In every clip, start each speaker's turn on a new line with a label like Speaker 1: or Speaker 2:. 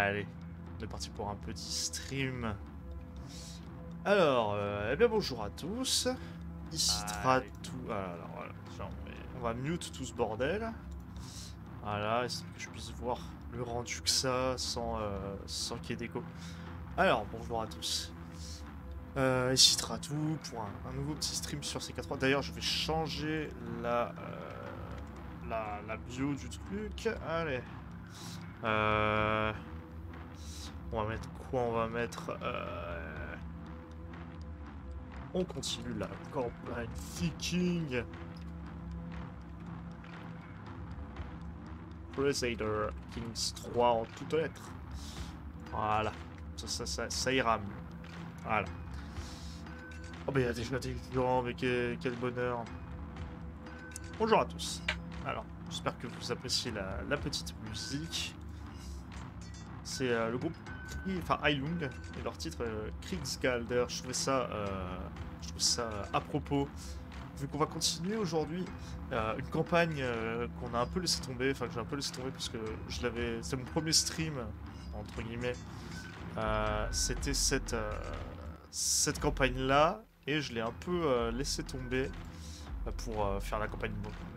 Speaker 1: Allez, on est parti pour un petit stream. Alors, eh bien bonjour à tous. Ici
Speaker 2: Allez.
Speaker 1: Tratou. Alors voilà, tiens, on va mute tout ce bordel. Voilà, histoire que je puisse voir le rendu que ça sans qu'il y ait d'écho. Alors, bonjour à tous. Ici Tratou pour un nouveau petit stream sur CK3. D'ailleurs, je vais changer la bio du truc. Allez. Euh, on va mettre quoi? On va mettre. On continue la campagne viking. Crusader Kings 3 en toutes lettres. Voilà. Ça ira mieux. Voilà. Oh, mais il y a déjà des gens, mais quel bonheur. Bonjour à tous. Alors, j'espère que vous appréciez la petite musique. C'est le groupe, enfin Heilung, et leur titre Kriegsgalder. Je trouvais ça à propos. Vu qu'on va continuer aujourd'hui une campagne qu'on a un peu laissé tomber, enfin que j'ai un peu laissé tomber parce que c'est mon premier stream entre guillemets. C'était cette campagne-là et je l'ai un peu laissé tomber pour faire la campagne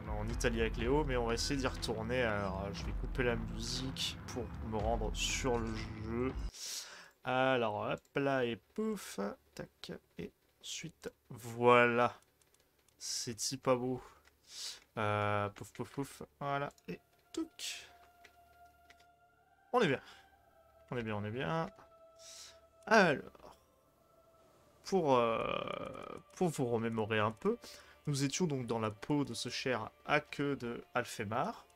Speaker 1: en Italie avec Léo, mais on va essayer d'y retourner. Alors je vais couper la musique pour me rendre sur le jeu. Alors hop là et pouf, tac et ensuite voilà. C'est pas beau. Pouf pouf pouf. Voilà. Et touc. On est bien. On est bien, on est bien. Alors, pour vous remémorer un peu, nous étions donc dans la peau de ce cher Hake de Alfemar,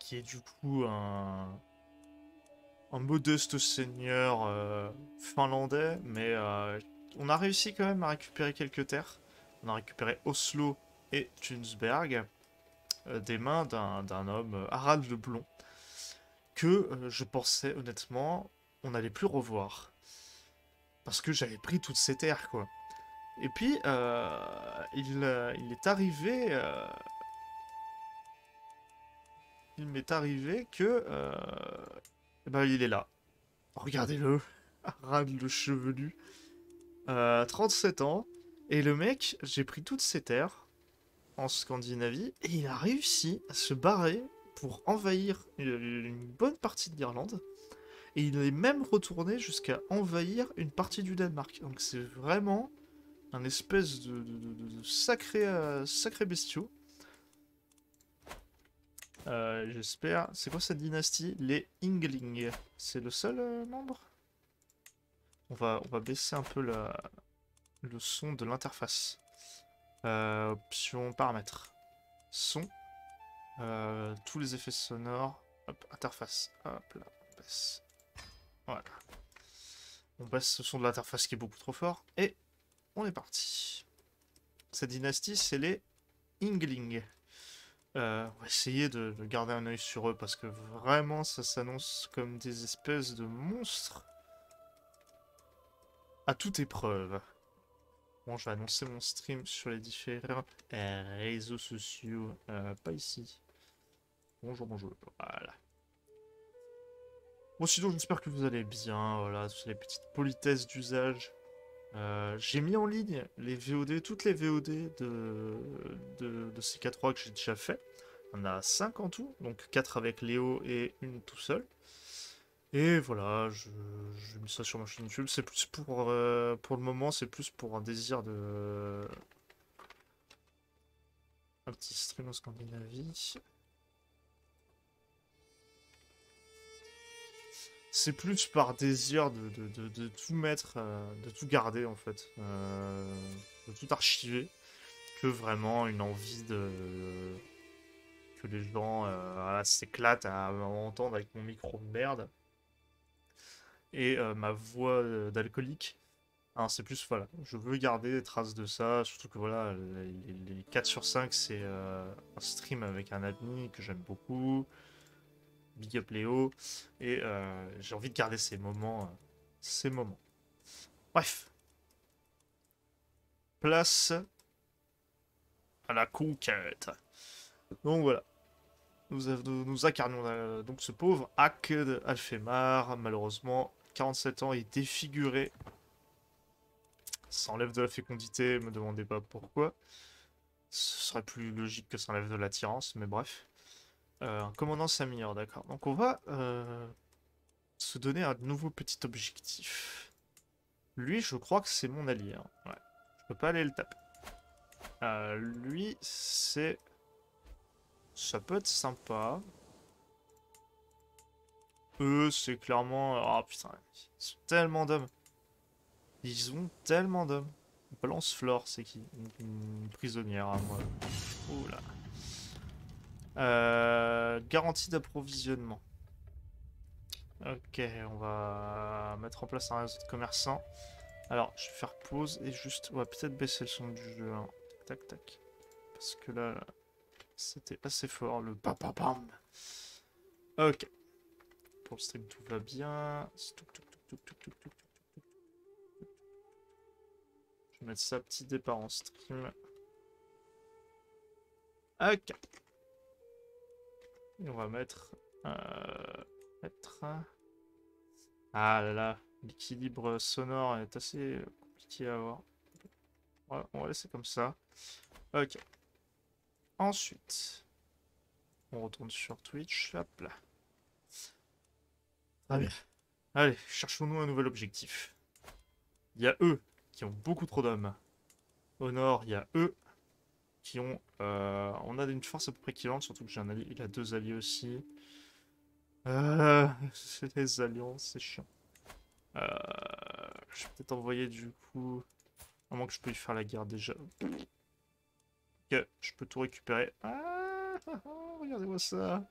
Speaker 1: qui est du coup un modeste seigneur finlandais, mais on a réussi quand même à récupérer quelques terres. On a récupéré Oslo et Tunsberg des mains d'un homme, Harald le Blond, que je pensais honnêtement on n'allait plus revoir. Parce que j'avais pris toutes ces terres, quoi. Et puis, il est arrivé... il m'est arrivé que... eh ben, il est là. Regardez-le. Harald le chevelu. 37 ans. Et le mec, j'ai pris toutes ces terres en Scandinavie et il a réussi à se barrer pour envahir une bonne partie de l'Irlande. Et il est même retourné jusqu'à envahir une partie du Danemark. Donc c'est vraiment un espèce de sacré, sacré bestiau. J'espère. C'est quoi cette dynastie? Les Yngling. C'est le seul membre? On va baisser un peu le son de l'interface. Option paramètres. Son. Tous les effets sonores. Hop, interface. Hop là, on baisse. Voilà. On baisse le son de l'interface qui est beaucoup trop fort. Et on est parti. Cette dynastie, c'est les Yngling. On va essayer de garder un œil sur eux parce que vraiment ça s'annonce comme des espèces de monstres à toute épreuve. Bon, je vais annoncer mon stream sur les différents réseaux sociaux. Pas ici. Bonjour, bonjour. Voilà. Bon, sinon, j'espère que vous allez bien. Voilà, toutes les petites politesses d'usage. J'ai mis en ligne les VOD, toutes les VOD de CK3 que j'ai déjà fait. On a 5 en tout, donc 4 avec Léo et une tout seul. Et voilà, je mets ça sur ma chaîne YouTube. C'est plus pour le moment, c'est plus pour un désir de... Un petit stream en Scandinavie. C'est plus par désir de tout mettre, de tout garder en fait. De tout archiver. Que vraiment une envie que les gens voilà, s'éclatent à m'entendre avec mon micro de merde et ma voix d'alcoolique. Hein, c'est plus, voilà, je veux garder des traces de ça, surtout que voilà, les 4 sur 5 c'est un stream avec un ami que j'aime beaucoup, Big Up Léo, et j'ai envie de garder ces moments, ces moments. Bref, place à la conquête. Donc voilà. nous incarnions donc ce pauvre Aked Alfemar, malheureusement, 47 ans et défiguré. Ça enlève de la fécondité, me demandez pas pourquoi. Ce serait plus logique que ça enlève de l'attirance, mais bref. Un commandant Samir, d'accord. Donc on va se donner un nouveau petit objectif. Lui, je crois que c'est mon allié. Hein. Ouais. Je peux pas aller le taper. Lui, c'est... Ça peut être sympa. Eux, c'est clairement... Oh putain, ils sont tellement d'hommes. Ils ont tellement d'hommes. Balance Flore, c'est qui? Une prisonnière à moi. Oula. Garantie d'approvisionnement. Ok, on va mettre en place un réseau de commerçants. Alors, je vais faire pause et juste... On va peut-être baisser le son du jeu. Hein. Tac, tac, tac. Parce que là, c'était assez fort, le papapam. Ok. Pour le stream, tout va bien. Je vais mettre ça petit départ en stream. Ok. Et on va mettre... Ah là là, l'équilibre sonore est assez compliqué à avoir. Voilà, on va laisser comme ça. Ok. Ensuite, on retourne sur Twitch. Hop là. Très bien. Allez, cherchons-nous un nouvel objectif. Il y a eux qui ont beaucoup trop d'hommes. Au nord, il y a eux qui ont... on a une force à peu près équivalente, surtout que j'ai un allié. Il a deux alliés aussi. C'est les alliances, c'est chiant. Je vais peut-être envoyer du coup... À moins que je peux lui faire la guerre déjà. Ok, je peux tout récupérer. Regardez-moi ça.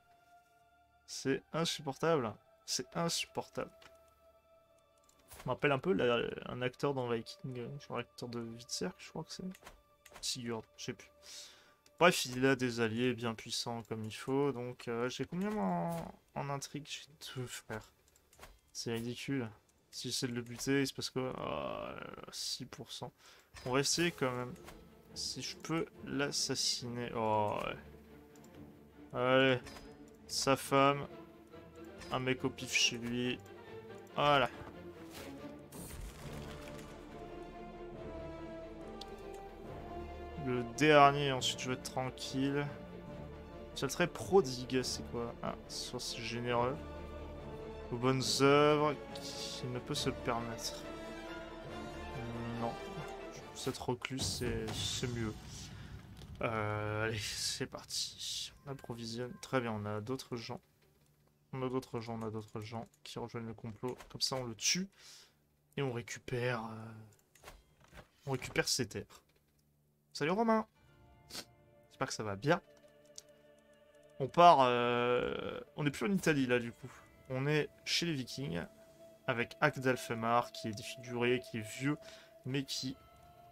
Speaker 1: C'est insupportable. C'est insupportable. Ça me rappelle un peu un acteur dans Viking, genre acteur de Witzer, je crois que c'est. Sigurd, je sais plus. Bref, il a des alliés bien puissants comme il faut, donc j'ai combien en intrigue? J'ai deux frères. C'est ridicule. Si j'essaie de le buter, il se passe quoi? 6%. On va essayer quand même. Si je peux l'assassiner. Oh ouais. Allez. Sa femme. Un mec au pif chez lui. Voilà. Le dernier, ensuite je vais être tranquille. C'est le trait prodigue, c'est quoi? Ah, soit c'est généreux. Aux bonnes œuvres, qui ne peut se le permettre. Non. Cette recluse, c'est mieux. Allez, c'est parti. On approvisionne. Très bien, on a d'autres gens. On a d'autres gens qui rejoignent le complot. Comme ça, on le tue. Et on récupère... On récupère ses terres. Salut Romain! J'espère que ça va bien. On part... On n'est plus en Italie, là, du coup. On est chez les Vikings. Avec Akdalfemar, qui est défiguré, qui est vieux, mais qui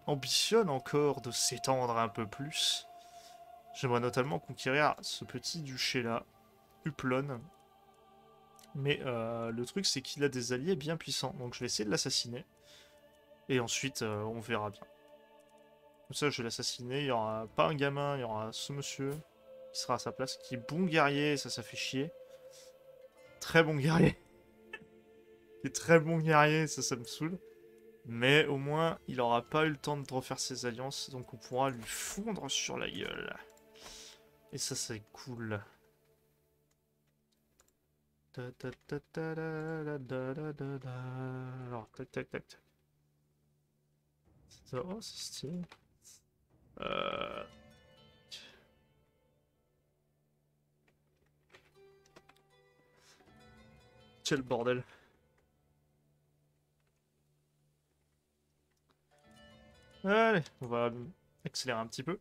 Speaker 1: ambitionne encore de s'étendre un peu plus. J'aimerais notamment conquérir ce petit duché-là, Uplon. Mais le truc, c'est qu'il a des alliés bien puissants. Donc je vais essayer de l'assassiner. Et ensuite, on verra bien. Comme ça, je vais l'assassiner. Il n'y aura pas un gamin, il y aura ce monsieur qui sera à sa place, qui est bon guerrier, ça fait chier. Très bon guerrier. Il est très bon guerrier, ça me saoule. Mais au moins, il aura pas eu le temps de refaire ses alliances, donc on pourra lui fondre sur la gueule. Et ça, c'est cool. Alors, tac, tac, tac. Oh, c'est stylé. Euh... Quel bordel. Allez, on va accélérer un petit peu.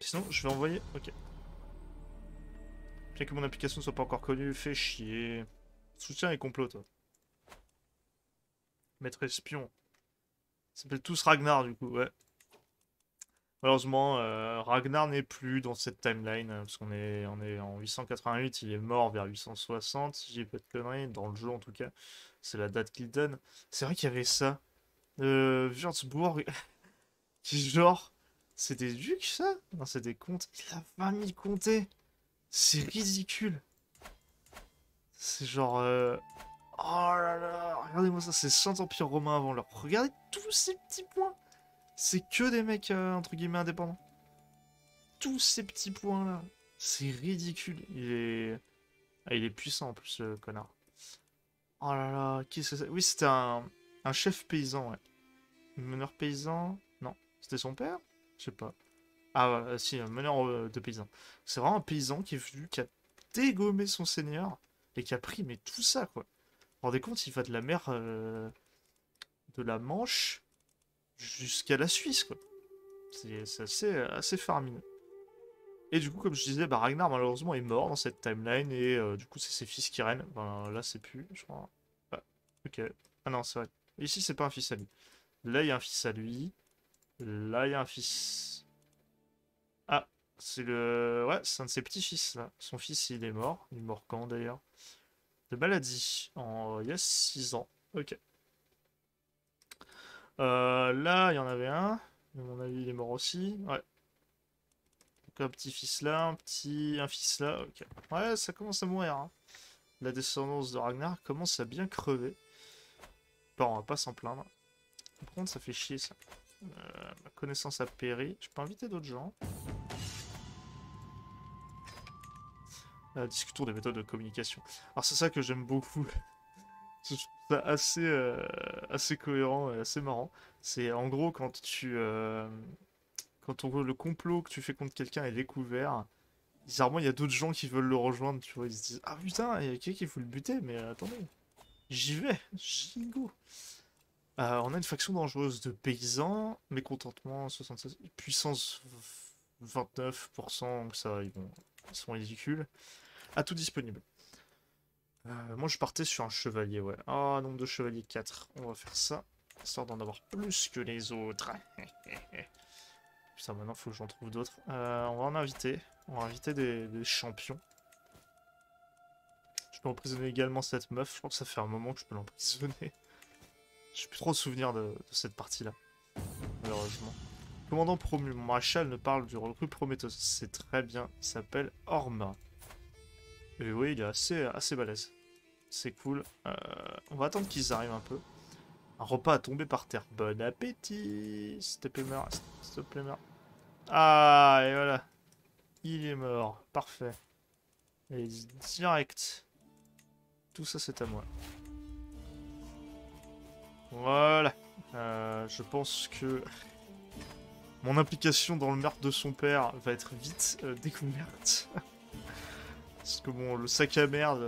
Speaker 1: Sinon, je vais envoyer... Ok. Bien que mon application ne soit pas encore connue, fais chier. Soutiens les complots, toi. Maître espion. Ça s'appelle tous Ragnar, du coup, ouais. Malheureusement, Ragnar n'est plus dans cette timeline, parce on est en 888, il est mort vers 860, si j'ai pas de conneries, dans le jeu en tout cas. C'est la date qu'il donne. C'est vrai qu'il y avait ça. Würzburg, qui genre, C'est des ducs, ça? Non, c'est des comtes. Il a 20 000 comtés. C'est ridicule. C'est genre... Oh là là, regardez-moi ça, c'est 100 empires romains avant l'heure. Regardez tous ces petits points. C'est que des mecs, entre guillemets, indépendants. Tous ces petits points-là. C'est ridicule. Il est... Ah, il est puissant en plus, le connard. Oh là là, qu'est-ce que c'est? Oui, c'était un chef paysan, ouais. Meneur paysan? Non. C'était son père? Je sais pas. Ah ouais, si, un meneur de paysan. C'est vraiment un paysan qui est venu, qui a dégommé son seigneur et qui a pris mais tout ça, quoi. Vous vous rendez compte, il va de la mer de la Manche jusqu'à la Suisse, quoi. C'est assez faramineux. Et du coup, comme je disais, bah, Ragnar malheureusement est mort dans cette timeline et du coup c'est ses fils qui règnent. Enfin, là c'est plus, je crois. Ah, ok. Ah non, c'est vrai. Ici c'est pas un fils à lui. Là il y a un fils à lui. Là il y a un fils. Ah, c'est le... Ouais, c'est un de ses petits-fils là. Son fils il est mort. Il est mort quand d'ailleurs? De maladie. Il y a 6 ans. Ok. Là il y en avait un. À mon avis il est mort aussi. Ouais. Donc un petit-fils là, un fils là. Ok. Ouais, ça commence à mourir, hein. La descendance de Ragnar commence à bien crever. Bon, on va pas s'en plaindre. Par contre, ça fait chier ça. Ma connaissance a péri. Je peux inviter d'autres gens. Discutons des méthodes de communication. Alors c'est ça que j'aime beaucoup. Je trouve ça assez cohérent et assez marrant. C'est en gros quand le complot que tu fais contre quelqu'un est découvert, bizarrement il y a d'autres gens qui veulent le rejoindre, tu vois, ils se disent ah putain, il y a quelqu'un qui faut le buter, mais attendez, j'y vais, j'y go. On a une faction dangereuse de paysans, mécontentement 76, puissance 29%, donc ça, ils sont ridicules. À tout disponible. Moi je partais sur un chevalier, ouais. Ah, nombre de chevaliers 4. On va faire ça, histoire d'en avoir plus que les autres. Putain, maintenant faut que j'en trouve d'autres. On va en inviter. On va inviter des champions. Je peux emprisonner également cette meuf. Je crois que ça fait un moment que je peux l'emprisonner. J'ai plus trop de souvenirs de cette partie-là, malheureusement. Commandant promu, mon maréchal ne parle du recrue Prométhée. C'est très bien, il s'appelle Orma. Et oui, il est assez balèze. C'est cool. On va attendre qu'ils arrivent un peu. Un repas a tombé par terre. Bon appétit. S'il te plaît, meurs. S'il te plaît, meurs. Ah, et voilà. Il est mort. Parfait. Et direct. Tout ça, c'est à moi. Voilà. Je pense que mon implication dans le meurtre de son père va être vite découverte. Parce que bon, le sac à merde,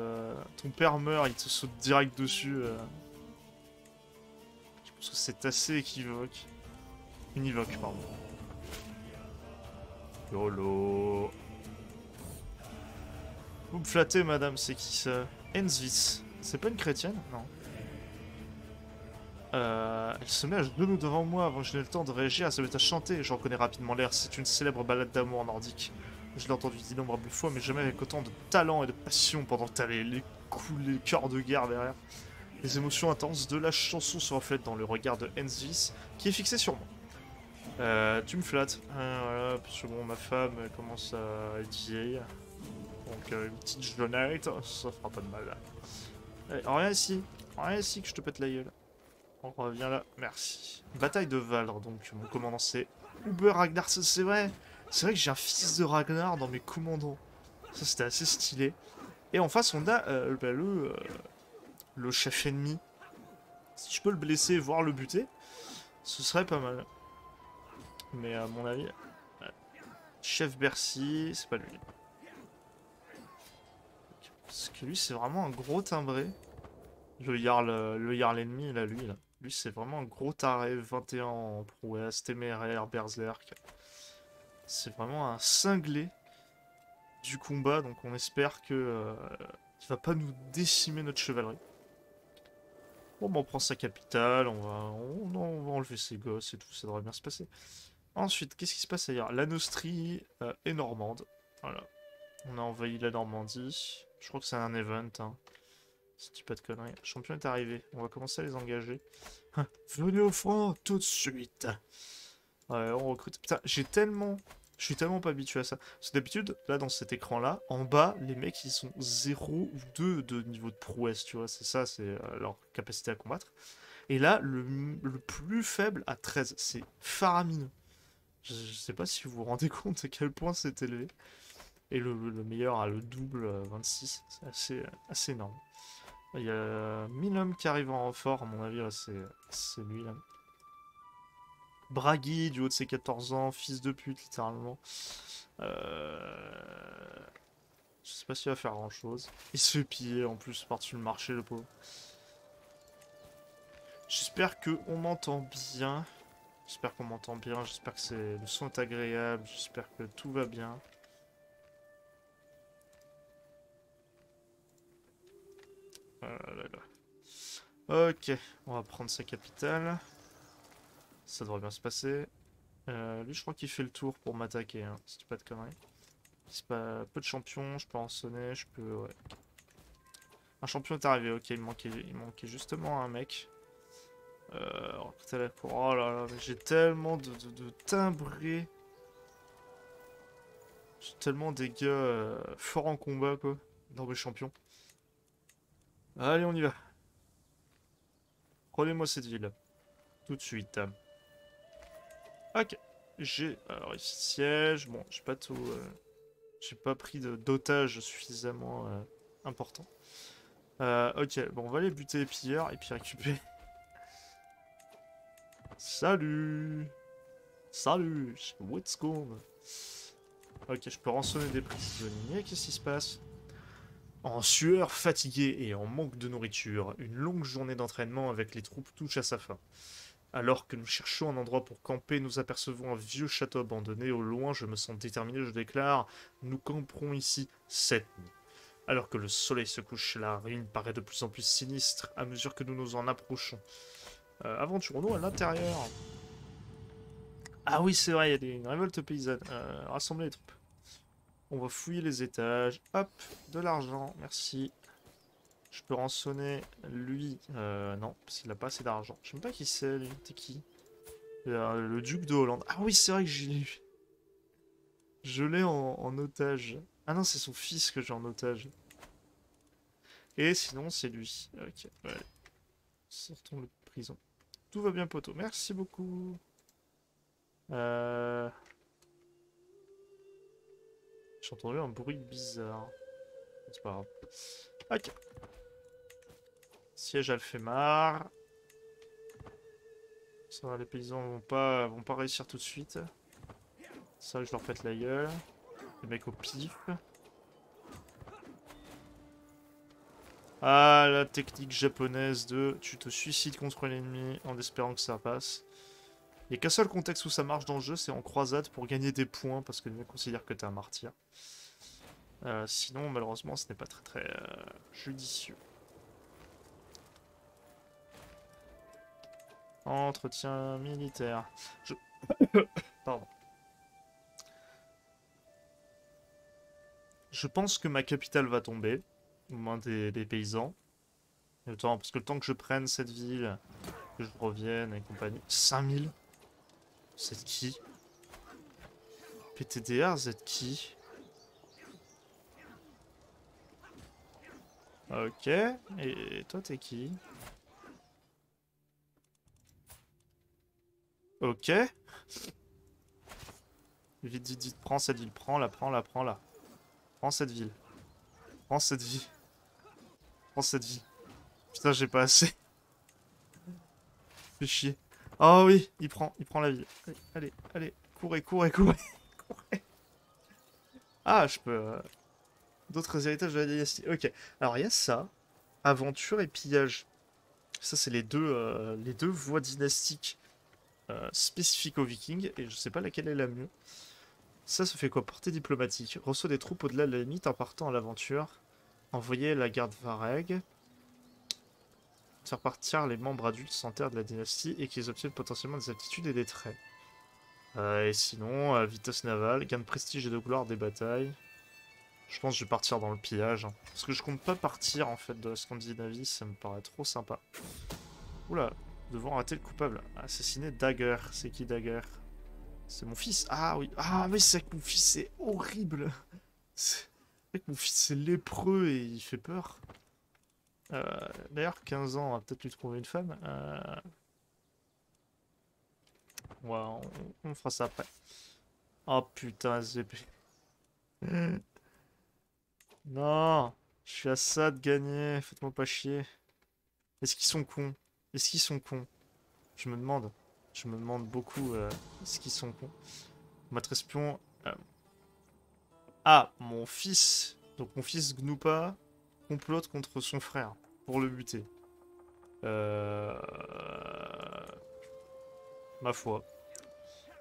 Speaker 1: ton père meurt, il te saute direct dessus. Je pense que c'est assez équivoque. Univoque, pardon. YOLO. Vous me flattez, madame, c'est qui ça? Enzvis. C'est pas une chrétienne? Non. Elle se met à genoux devant moi avant que je n'ai le temps de réagir. Elle se met à chanter. J'en connais rapidement l'air. C'est une célèbre ballade d'amour nordique. Je l'ai entendue d'innombrables fois, mais jamais avec autant de talent et de passion pendant que t'as les coups, les cœurs de guerre derrière. Les émotions intenses de la chanson se reflètent dans le regard de Enzvis, qui est fixé sur moi. Tu me flattes. Voilà, parce que bon, ma femme elle commence à être vieille. Donc une petite jeunette, ça fera pas de mal. Allez, rien ici que je te pète la gueule. On revient là, merci. Bataille de Valdre, donc mon commandant c'est Uber Ragnar, c'est vrai. C'est vrai que j'ai un fils de Ragnar dans mes commandants. Ça c'était assez stylé. Et en face on a le chef ennemi. Si je peux le blesser, voire le buter, ce serait pas mal. Mais à mon avis, chef Bercy, c'est pas lui. Parce que lui c'est vraiment un gros timbré. Le Jarl ennemi, là, lui, là. Lui, c'est vraiment un gros taré, 21 en prouesse, téméraire, berserk. C'est vraiment un cinglé du combat, donc on espère que il va pas nous décimer notre chevalerie. Bon, bah, on prend sa capitale, on va enlever ses gosses et tout, ça devrait bien se passer. Ensuite, qu'est-ce qui se passe ailleurs? La Nostrie est normande. Voilà. On a envahi la Normandie. Je crois que c'est un event, hein. Si tu dis pas de conneries. Le champion est arrivé. On va commencer à les engager. Venez au front tout de suite. Ouais, on recrute. Putain, j'ai tellement... Je suis tellement pas habitué à ça. Parce que d'habitude, là, dans cet écran-là, en bas, les mecs, ils sont 0 ou 2 de niveau de prouesse, tu vois. C'est ça, c'est leur capacité à combattre. Et là, le plus faible à 13. C'est faramineux. Je sais pas si vous vous rendez compte à quel point c'est élevé. Et le meilleur a le double, 26. C'est assez énorme. Il y a 1000 hommes qui arrivent en renfort, à mon avis, ouais, c'est lui, là. Bragui, du haut de ses 14 ans, fils de pute, littéralement. Je sais pas s'il va faire grand-chose. Il se fait piller, en plus, par-dessus le marché, le pauvre. J'espère qu'on m'entend bien. J'espère qu'on m'entend bien, j'espère que le son est agréable, j'espère que tout va bien. Là, là. Ok, on va prendre sa capitale. Ça devrait bien se passer. Lui, je crois qu'il fait le tour pour m'attaquer, hein, si tu pas de conneries. C'est pas peu de champions, je peux en sonner, je peux... Ouais. Un champion est arrivé, ok, il manquait justement un mec. Recruter la cour. Oh là là, mais j'ai tellement de timbrés. J'ai tellement des gars forts en combat, quoi, dans mes champions. Allez, on y va. Prenez-moi cette ville. Tout de suite. Ok. J'ai... Alors ici, siège. Bon, j'ai pas tout... J'ai pas pris d'otages suffisamment important. Ok, bon, on va aller buter les pilleurs et puis récupérer. Salut! Salut! What's going? Ok, je peux rançonner des prisonniers. Qu'est-ce qui se passe? En sueur, fatigué et en manque de nourriture, une longue journée d'entraînement avec les troupes touche à sa fin. Alors que nous cherchons un endroit pour camper, nous apercevons un vieux château abandonné. Au loin, je me sens déterminé, je déclare, nous camperons ici cette nuit. Alors que le soleil se couche, la ruine paraît de plus en plus sinistre à mesure que nous nous en approchons. Aventurons-nous à l'intérieur. Ah oui, c'est vrai, il y a une révolte paysanne. Rassemblez les troupes. On va fouiller les étages. Hop, de l'argent, merci. Je peux rançonner lui. Non, parce qu'il a pas assez d'argent. Je sais même pas qui c'est, lui. T'es qui? Le duc de Hollande. Ah oui, c'est vrai que j'ai lu. Je l'ai en otage. Ah non, c'est son fils que j'ai en otage. Et sinon, c'est lui. Ok, ouais. Sortons de prison. Tout va bien, poteau. Merci beaucoup. Euh... J'ai entendu un bruit bizarre. C'est pas grave. Ok. Siège Alfemar. Ça va, les paysans vont pas réussir tout de suite. Ça, je leur pète la gueule. Les mecs au pif. Ah, la technique japonaise de tu te suicides contre l'ennemi en espérant que ça passe. Il n'y a qu'un seul contexte où ça marche dans le jeu, c'est en croisade pour gagner des points parce que les mecs considèrent que t'es un martyr. Sinon, malheureusement, ce n'est pas très très judicieux. Entretien militaire. Pardon. Je pense que ma capitale va tomber, au moins des paysans. Parce que le temps que je prenne cette ville, que je revienne et compagnie. 5000? C'est qui? PTDR, c'est qui? Ok. Et toi, t'es qui? Ok. Vite, vite, vite. Prends cette ville. Prends-la, prends-la, prends-la. Prends cette ville. Prends cette vie. Prends cette vie. Putain, j'ai pas assez. Fais chier. Oh oui, il prend la ville. Allez, allez, allez. Courez, courez, courez. Courez. Ah, je peux... D'autres héritages de la dynastie. Ok. Alors, il y a ça. Aventure et pillage. Ça, c'est les deux voies dynastiques spécifiques aux vikings. Et je sais pas laquelle est la mieux. Ça fait quoi? Portée diplomatique. Reçoit des troupes au-delà de la limite en partant à l'aventure. Envoyer la garde Vareg. Faire partir les membres adultes sans terre de la dynastie et qu'ils obtiennent potentiellement des aptitudes et des traits. Et sinon, vitesse navale, gain de prestige et de gloire des batailles. Je pense que je vais partir dans le pillage. Hein. Parce que je compte pas partir en fait de la Scandinavie, ça me paraît trop sympa. Oula, devons arrêter le coupable. Assassiner Dagger. C'est qui Dagger? C'est mon fils. Ah oui. Ah mais c'est que mon fils c'est horrible. C'est vrai que mon fils c'est lépreux et il fait peur. D'ailleurs, 15 ans, on va peut-être lui trouver une femme. Ouais, on fera ça après. Oh putain, SVP. Non, je suis à ça de gagner. Faites-moi pas chier. Est-ce qu'ils sont cons? Est-ce qu'ils sont cons? Je me demande. Je me demande beaucoup. Est-ce qu'ils sont cons? Maître espion. euh, Ah, mon fils. Donc mon fils Gnoupa complote contre son frère pour le buter. Euh... Ma foi.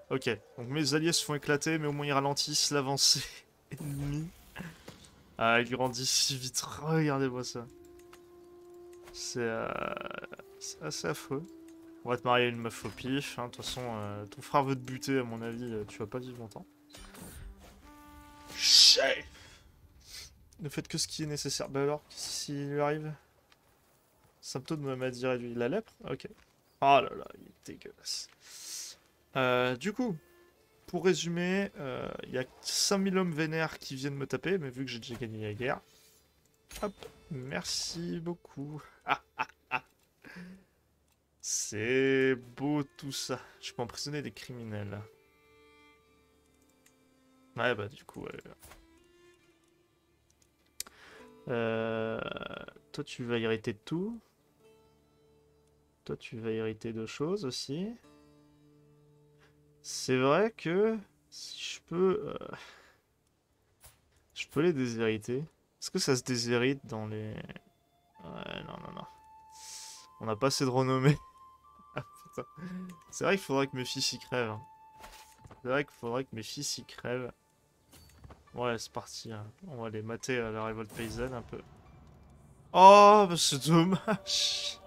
Speaker 1: Ok, donc mes alliés se font éclater, mais au moins ils ralentissent l'avancée ennemie. Ah, ils grandissent si vite. Regardez-moi ça. C'est c'est assez affreux. On va te marier à une meuf au pif. Hein. De toute façon, ton frère veut te buter, à mon avis, tu vas pas vivre longtemps. Chef. Ne faites que ce qui est nécessaire. Bah alors, s'il lui arrive? Symptômes de maladie réduit. La lèpre? Ok. Oh là là, il est dégueulasse. Du coup, pour résumer, il y a 5000 hommes vénères qui viennent me taper, mais vu que j'ai déjà gagné la guerre. Hop, merci beaucoup. Ah, c'est beau tout ça. Je peux emprisonner des criminels. Ouais, bah du coup, ouais. Euh, Toi, tu vas hériter de tout. Toi, tu vas hériter de choses aussi. C'est vrai que si je peux les déshériter. Est-ce que ça se déshérite dans les... Ouais, non, non, non. On n'a pas assez de renommée. Ah, putain. C'est vrai qu'il faudrait que mes fils y crèvent. Hein. C'est vrai qu'il faudrait que mes fils y crèvent. Ouais, c'est parti. Hein. On va les mater à la révolte paysanne un peu. Oh, bah c'est dommage.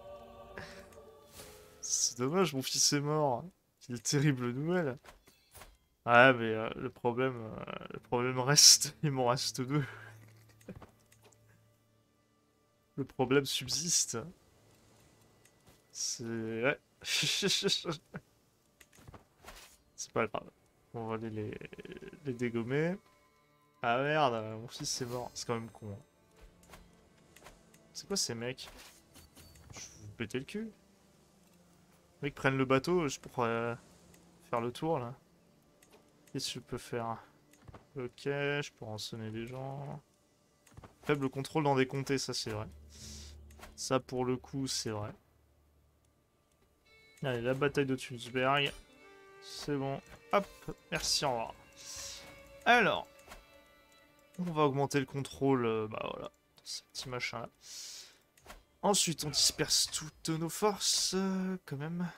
Speaker 1: C'est dommage, mon fils est mort. Quelle terrible nouvelle. Ouais, mais le problème reste. Il m'en reste deux. Le problème subsiste. C'est... Ouais. C'est pas grave. On va aller les dégommer. Ah merde, mon fils est mort. C'est quand même con. Hein. C'est quoi ces mecs? Je vais vous péter le cul. Les mecs prennent le bateau je pourrais faire le tour là. Qu'est-ce que je peux faire? Ok, je peux rançonner les gens. Faible contrôle dans des comtés, ça c'est vrai. Ça pour le coup, c'est vrai. Allez, la bataille de Tunsberg. C'est bon. Hop, merci, au revoir. Alors, on va augmenter le contrôle, bah voilà, dans ce petit machin là. Ensuite, on disperse toutes nos forces, quand même.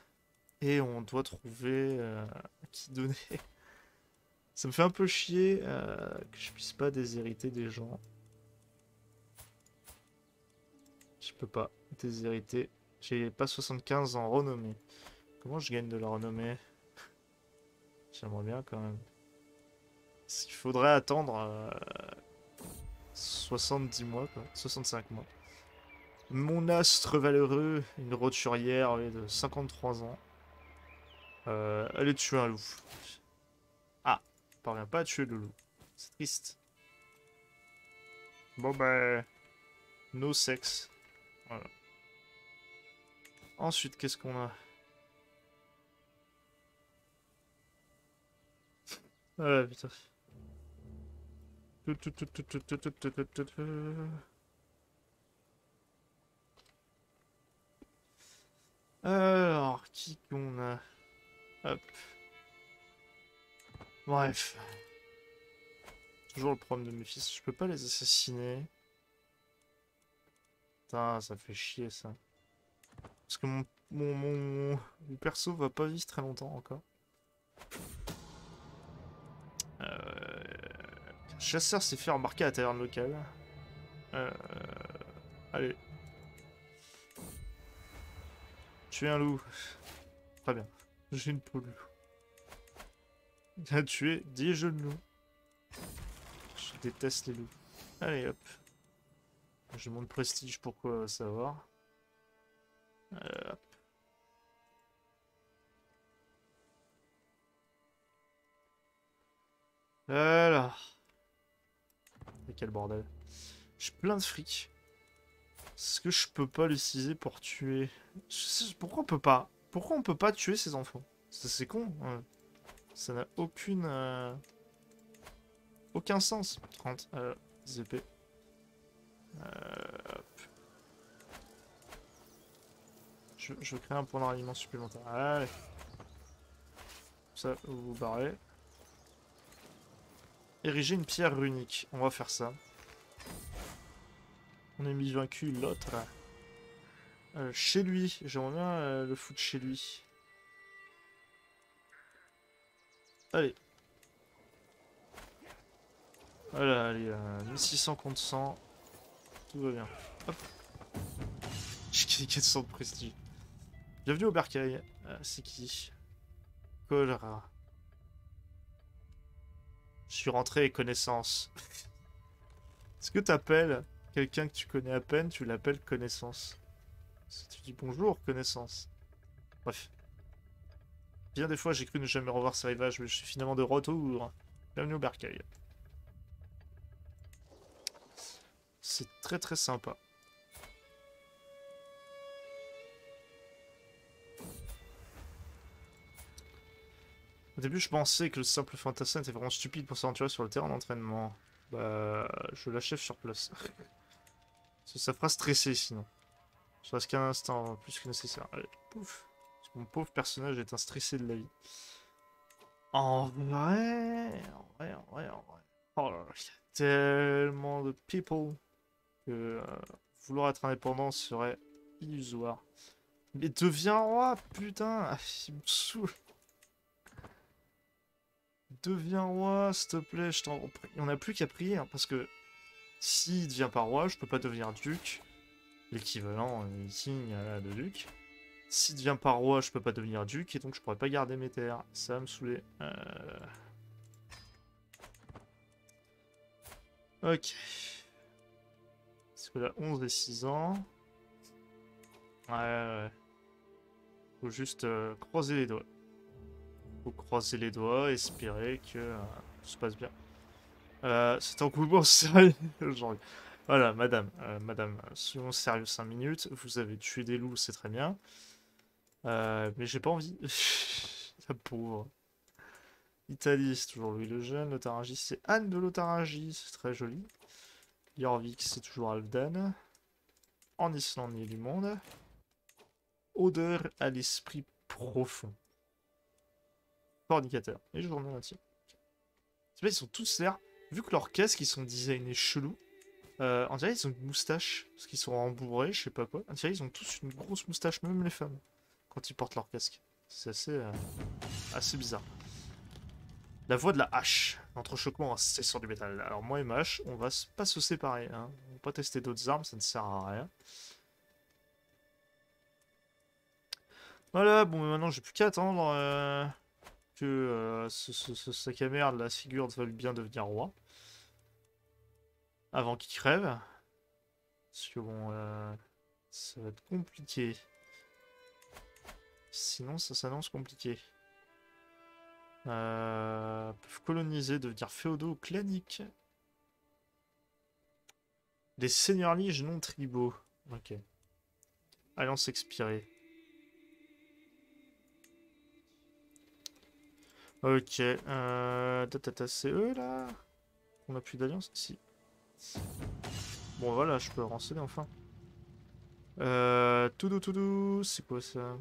Speaker 1: Et on doit trouver à qui donner. Ça me fait un peu chier que je puisse pas déshériter des gens. Je peux pas déshériter. J'ai pas 75 en renommée. Comment je gagne de la renommée? J'aimerais bien quand même. Il faudrait attendre 70 mois, quoi. 65 mois. Mon astre valeureux, une roturière oui, de 53 ans. Allez tuer un loup. Ah, je parviens pas à tuer le loup. C'est triste. Bon bah, no sexe. Voilà. Ensuite, qu'est-ce qu'on a? Ah putain. Alors, qui qu'on a? Hop. Bref. Toujours le problème de mes fils. Je peux pas les assassiner. Putain, ça fait chier ça. Parce que mon perso va pas vivre très longtemps encore. Chasseur s'est fait remarquer à la taverne locale. Euh, Allez. Tuer un loup. Très bien. J'ai une peau de loup. Il a tué 10 jeunes loups. Je déteste les loups. Allez hop. J'ai mon prestige, pourquoi savoir. Hop. Alors. Et quel bordel. J'ai plein de fric. Est-ce que je peux pas l'utiliser pour tuer... Pourquoi on peut pas? Pourquoi on peut pas tuer ces enfants? C'est con. Hein. Ça n'a aucune... aucun sens. 30. Des épées. Hop. Je veux créer un point de ralliement supplémentaire. Allez. Ça, vous vous barrez. Ériger une pierre runique. On va faire ça. On a mis vaincu l'autre. Chez lui. J'aimerais bien le foutre chez lui. Allez. Voilà, allez. 1600 contre 100. Tout va bien. Hop. J'ai gagné 400 de prestige. Bienvenue au bercail. C'est qui? Colra. Je suis rentré et connaissance. Est-ce que t'appelles quelqu'un que tu connais à peine, tu l'appelles connaissance? Si tu dis bonjour, connaissance. Bref. Bien des fois, j'ai cru ne jamais revoir ces rivages, mais je suis finalement de retour. Bienvenue au bercail. C'est très très sympa. Au début, je pensais que le simple fantassin était vraiment stupide pour s'aventurer sur le terrain d'entraînement. Bah, je l'achève sur place. Ça fera stresser sinon. Je reste qu'un instant plus que nécessaire. Allez, pouf. Parce que mon pauvre personnage est un stressé de la vie. En vrai... Oh là là, il y a tellement de people que vouloir être indépendant serait illusoire. Mais deviens roi, putain! Ah, il me saoule. Deviens roi, s'il te plaît, je t'en prie. Il n'y en a plus qu'à prier, hein, parce que s'il devient pas roi, je peux pas devenir duc. L'équivalent signe de duc. S'il devient pas roi, je peux pas devenir duc, et donc je pourrais pas garder mes terres. Ça va me saouler. Ok. Parce que là, 11 et 6 ans. Ouais. Faut juste croiser les doigts. Faut croiser les doigts, espérer que tout se passe bien. C'est un coup de sérieux. Genre, voilà, madame, soyons sérieux 5 minutes. Vous avez tué des loups, c'est très bien. Mais j'ai pas envie. La pauvre. Italie, c'est toujours Louis le Jeune. Lotharingie, c'est Anne de Lotharingie, c'est très joli. Jorvik, c'est toujours Halfdan. En Islande, il y a du monde. Odeur à l'esprit profond. Fornicateur. Et journée intime. C'est pas, ils sont tous l'air. Vu que leurs casques, ils sont designés chelous. On dirait qu'ils ont une moustache. Parce qu'ils sont rembourrés, je sais pas quoi. On dirait qu'ils ont tous une grosse moustache, même les femmes. Quand ils portent leur casque. C'est assez bizarre. La voix de la hache. L'entrechoquement incessant du métal. Alors moi et ma hache, on va pas se séparer. Hein. On va pas tester d'autres armes, ça ne sert à rien. Voilà, bon, mais maintenant j'ai plus qu'à attendre que ce sac à merde, la figure, veuille bien devenir roi. Avant qu'il crève. Parce que bon, ça va être compliqué. Sinon, ça s'annonce compliqué. Peuvent coloniser, devenir féodaux ou claniques. Des seigneurs liges non tribaux. Ok. Alliance expirée. Ok. C'est eux là? On a plus d'alliance? Si. Bon voilà, je peux renseigner enfin. Tout doux, c'est quoi ça?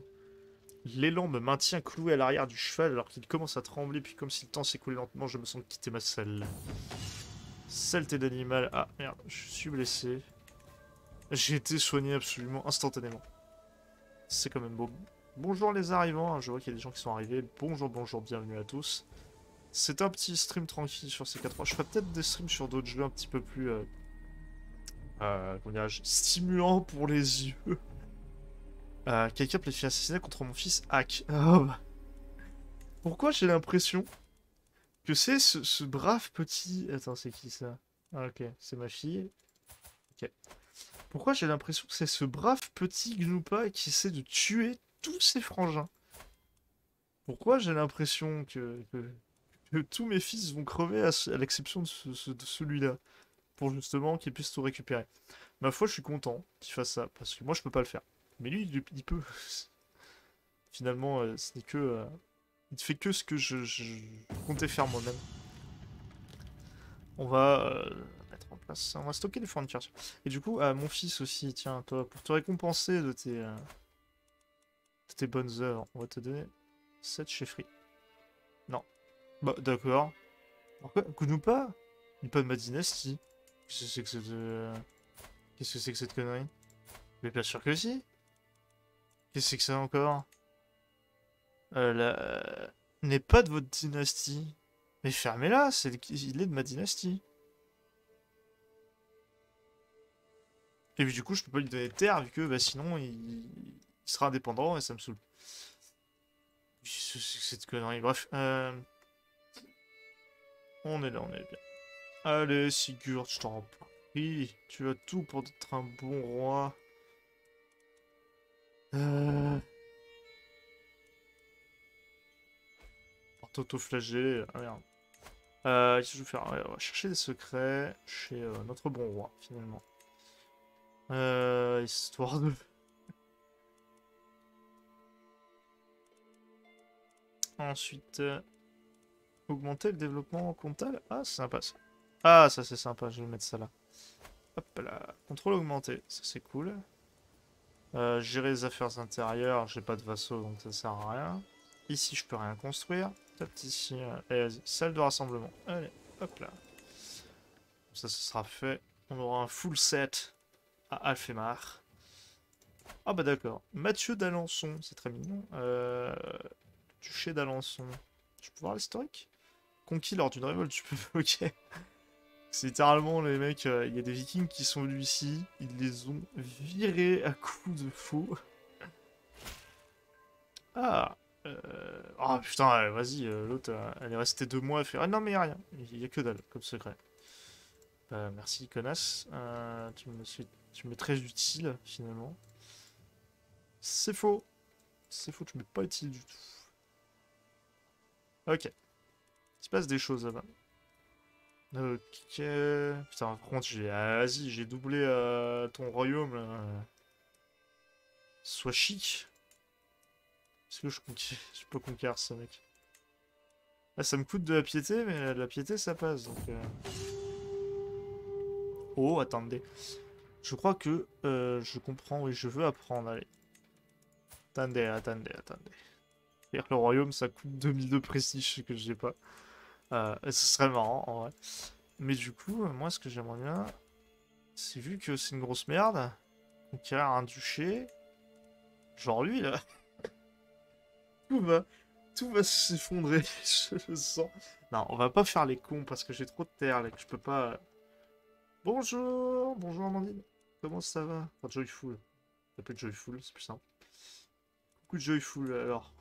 Speaker 1: L'élan me maintient cloué à l'arrière du cheval alors qu'il commence à trembler, puis comme si le temps s'écoulait lentement, je me sens quitter ma selle. Saleté d'animal. Ah merde, je suis blessé. J'ai été soigné absolument instantanément. C'est quand même beau. Bonjour les arrivants, hein, je vois qu'il y a des gens qui sont arrivés. Bonjour, bienvenue à tous. C'est un petit stream tranquille sur ces 4 heures. Je ferai peut-être des streams sur d'autres jeux un petit peu plus... comment dirais-je, stimulant pour les yeux. Quelqu'un peut les faire assassiner contre mon fils Hack. Oh, bah. Pourquoi j'ai l'impression que c'est ce brave petit... Attends, c'est qui ça? Ah, ok, c'est ma fille. Ok. Pourquoi j'ai l'impression que c'est ce brave petit Gnoupa qui essaie de tuer tous ses frangins? Pourquoi j'ai l'impression que que tous mes fils vont crever à l'exception de, de celui-là. Pour justement qu'il puisse tout récupérer. Ma foi, je suis content qu'il fasse ça. Parce que moi, je peux pas le faire. Mais lui, il peut. Finalement, ce n'est que... il ne fait que ce que je comptais faire moi-même. On va mettre en place ça. On va stocker des fournitures. Et du coup, mon fils aussi, tiens, toi, pour te récompenser de tes bonnes œuvres, on va te donner cette chefferie. Non. Bah, d'accord. Pourquoi Kunupa? Il n'est pas de ma dynastie. Qu'est-ce que c'est que cette... Qu'est-ce que c'est que cette connerie? Mais bien sûr que si. Qu'est-ce que c'est que ça encore? N'est pas de votre dynastie. Mais fermez-la, il est de ma dynastie. Et puis du coup, je peux pas lui donner de terre, vu que bah, sinon, il sera indépendant et ça me saoule. C'est cette connerie. Bref, on est là, on est bien. Allez, Sigurd, je t'en prie. Tu as tout pour être un bon roi. Euh... Auto-flagellé. Ah merde. Qu'est-ce que je vais faire? Ouais, on va chercher des secrets chez notre bon roi, finalement. Histoire de... Ensuite, augmenter le développement comptable. Ah, c'est sympa ça. Ah, ça c'est sympa, je vais mettre ça là. Hop là. Contrôle augmenté, ça c'est cool. Gérer les affaires intérieures, j'ai pas de vassaux donc ça sert à rien. Ici, je peux rien construire. Hop, ici, allez, vas-y. Salle de rassemblement. Allez, hop là. Ça, ce sera fait. On aura un full set à Alfemar. Ah bah d'accord. Mathieu d'Alençon, c'est très mignon. Duché d'Alençon. Je peux voir l'historique? Conquis lors d'une révolte, tu peux... Ok. C'est littéralement les mecs, il y a des vikings qui sont venus ici, ils les ont virés à coups de faux. Ah Ah putain, vas-y, l'autre, elle est restée 2 mois à faire... Ah non mais y a rien, il y a que dalle comme secret. Bah merci connasse, tu m'es très utile finalement. C'est faux. C'est faux, tu m'es pas utile du tout. Ok, il se passe des choses là-bas. Ok. Putain, par contre, vas-y, j'ai doublé ton royaume là. Sois chic. Est-ce que je peux conquérir ce mec? Là, ça me coûte de la piété, mais la piété ça passe donc. Oh, attendez. Je crois que je comprends, oui, je veux apprendre. Allez. Attendez, attendez, attendez. C'est-à-dire que le royaume ça coûte 2000 de prestige que j'ai pas. Ce serait marrant en vrai. Mais du coup, moi ce que j'aimerais bien, c'est vu que c'est une grosse merde, conquérir un duché. Genre lui là. Tout va, tout va s'effondrer, je le sens. Non, on va pas faire les cons parce que j'ai trop de terre là que je peux pas. Bonjour, bonjour Amandine. Comment ça va? Enfin, Joyful. T'appelles Joyful, c'est plus simple. Coucou Joyful, alors.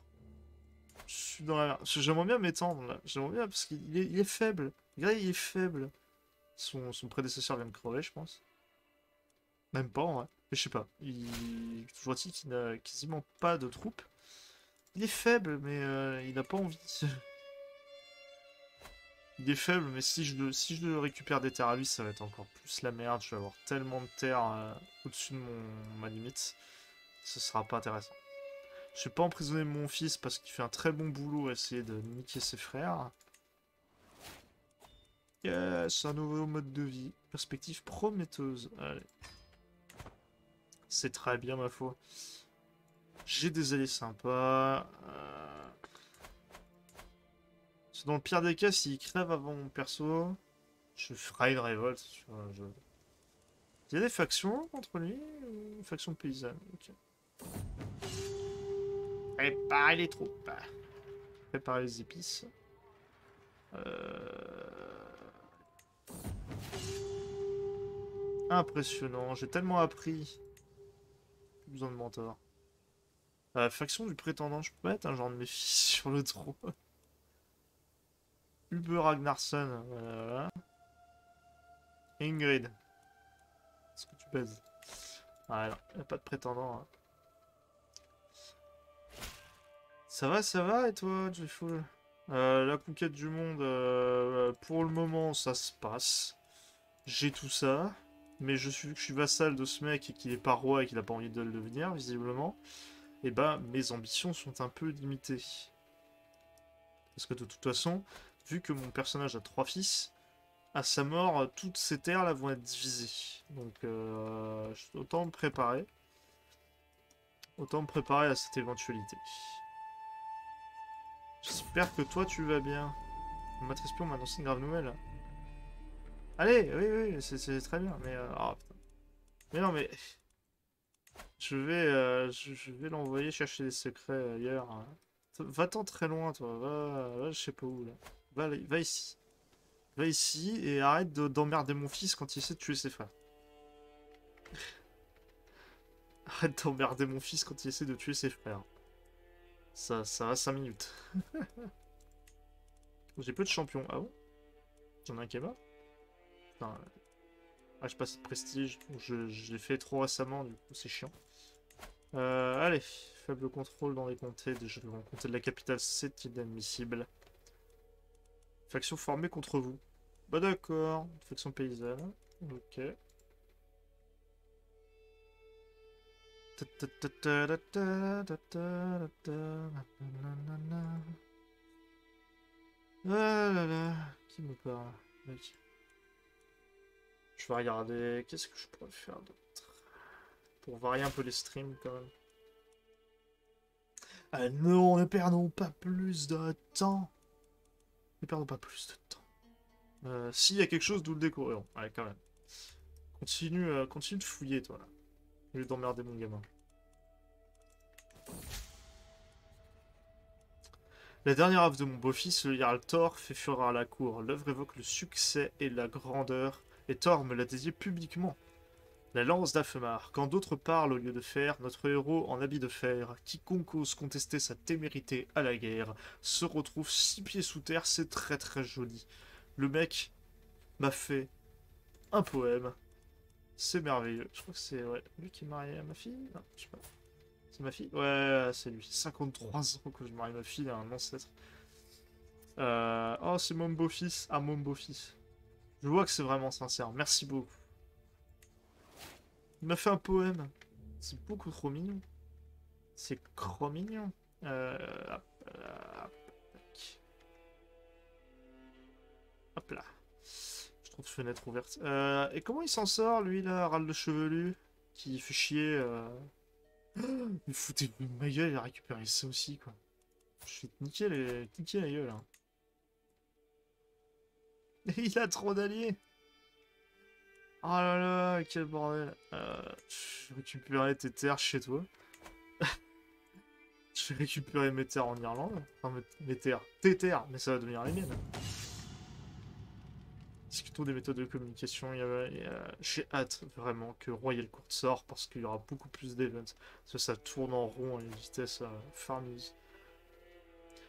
Speaker 1: Je suis dans la merde. J'aimerais bien m'étendre là. J'aimerais bien parce qu'il est faible. Regarde, il est faible. Son prédécesseur vient de crever, je pense. Même pas en vrai. Mais je sais pas. Toujours dit qu'il n'a quasiment pas de troupes. Il est faible, mais il n'a pas envie. Il est faible, mais si je récupère des terres à lui, ça va être encore plus la merde. Je vais avoir tellement de terres au-dessus de ma limite. Ce sera pas intéressant. Je vais pas emprisonner mon fils parce qu'il fait un très bon boulot à essayer de niquer ses frères. Yes, un nouveau mode de vie. Perspective prometteuse. Allez. C'est très bien, ma foi. J'ai des alliés sympas. Dans le pire des cas, s'il crève avant mon perso, je ferai une révolte. Tu vois, il y a des factions contre lui ou une faction paysanne? Ok. Préparez les troupes. Préparez les épices. Impressionnant, j'ai tellement appris. Plus besoin de mentor. Faction du prétendant, je peux mettre un genre de mes fils sur le trône. Uber Ragnarsson, voilà. Ingrid. Est-ce que tu baises? Ah non, y a pas de prétendant. Hein. Ça va, et toi, Joyful? La conquête du monde, pour le moment, ça se passe. J'ai tout ça. Mais vu que je suis vassal de ce mec et qu'il est pas roi et qu'il a pas envie de le devenir, visiblement, et bah mes ambitions sont un peu limitées. Parce que de toute façon, vu que mon personnage a 3 fils, à sa mort, toutes ces terres là vont être divisées. Donc autant me préparer. Autant me préparer à cette éventualité. J'espère que toi tu vas bien. Maître Espion m'a annoncé une grave nouvelle. Allez, oui, oui, c'est très bien, mais... oh, putain. Mais non, mais... je vais l'envoyer chercher des secrets ailleurs, hein. Va-t'en très loin, toi. Va, je sais pas où, là. Va ici. Va ici et arrête d'emmerder mon fils quand il essaie de tuer ses frères. Arrête d'emmerder mon fils quand il essaie de tuer ses frères. Ça va 5 minutes. J'ai peu de champions. Ah bon? J'en ai un qui est mort? Putain, ah, j'ai pas assez de prestige. Je l'ai fait trop récemment, du coup, c'est chiant. Allez, faible contrôle dans les comtés. Déjà, le comté de la capitale, c'est inadmissible. Faction formée contre vous. Bah d'accord, faction paysanne. Ok. Ah là là, qui me parle? Mec. Je vais regarder. Qu'est-ce que je pourrais faire d'autre? Pour varier un peu les streams quand même. Ah non, ne perdons pas plus de temps. Ne perdons pas plus de temps. S'il y a quelque chose, nous le découvrirons. Ouais, quand même. Continue de fouiller, toi, là. Au lieu d'emmerder mon gamin. La dernière œuvre de mon beau-fils, le Jarl Thor, fait fureur à la cour. L'œuvre évoque le succès et la grandeur, et Thor me l'a dédié publiquement. La lance d'Afemar. Quand d'autres parlent au lieu de faire, notre héros en habit de fer, quiconque ose contester sa témérité à la guerre, se retrouve 6 pieds sous terre, c'est très très joli. Le mec m'a fait un poème. C'est merveilleux. Je crois que c'est ouais, lui qui est marié à ma fille. Non, je sais pas. C'est ma fille? Ouais, c'est lui. 53 ans que je marie ma fille à un ancêtre. Oh, c'est mon beau-fils. Ah, mon beau-fils. Je vois que c'est vraiment sincère. Merci beaucoup. Il m'a fait un poème. C'est beaucoup trop mignon. C'est trop mignon. Hop, tac. Hop là. Je trouve fenêtre ouverte. Et comment il s'en sort, lui, là, râle de chevelu? Qui fait chier. Mais foutez de ma gueule, il a récupéré ça aussi, quoi. Je vais te niquer la gueule, hein. Il a trop d'alliés. Oh là là, quel bordel. Je vais récupérer tes terres chez toi. Je vais récupérer mes terres en Irlande. Enfin, mes terres. Tes terres, mais ça va devenir les miennes. Discutons des méthodes de communication. J'ai hâte vraiment que Royal Court sorte parce qu'il y aura beaucoup plus d'events. Parce que ça tourne en rond à une vitesse farmeuse.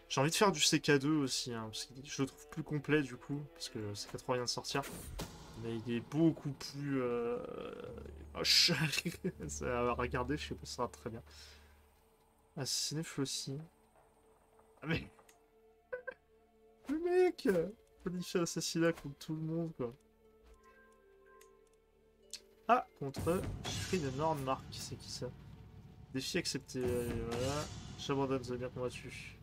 Speaker 1: J'ai envie de faire du CK2 aussi, hein, parce que je le trouve plus complet du coup, parce que CK3 vient de sortir. Mais il est beaucoup plus moche. Ça va regarder, je sais pas, ça sera très bien. Assassiner Flossie. Ah mais... Le mec planifier l'assassinat contre tout le monde, quoi. Ah, contre Chiffry de Nordmark, c'est qui ça? Défi accepté, allez, voilà. J'abandonne, ça veut bien combattu.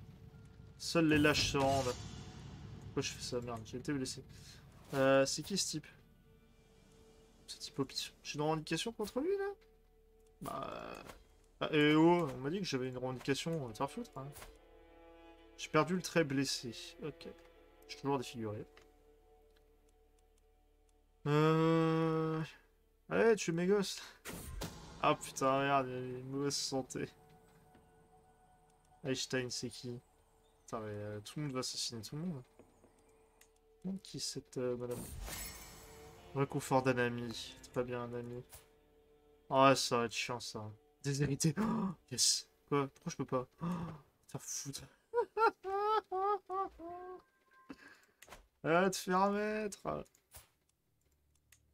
Speaker 1: Seuls les lâches se rendent. Pourquoi je fais ça? Merde, j'ai été blessé. C'est qui ce type? Ce type au pitch. J'ai une revendication contre lui, là? Bah... Ah, eh oh, on m'a dit que j'avais une revendication à te faire foutre, hein. J'ai perdu le trait blessé. Ok. Je suis toujours défiguré. Allez, tu es mes gosses. Ah putain, merde, il y a une mauvaise santé. Einstein, c'est qui? Putain, mais tout le monde va assassiner tout le monde. Qui est cette madame? Réconfort d'un ami. Très bien, un ami. Ah, ça va être chiant, ça. Déshérité. Oh, yes. Quoi? Pourquoi je peux pas? Oh, faire foutre. Ah, te faire mettre.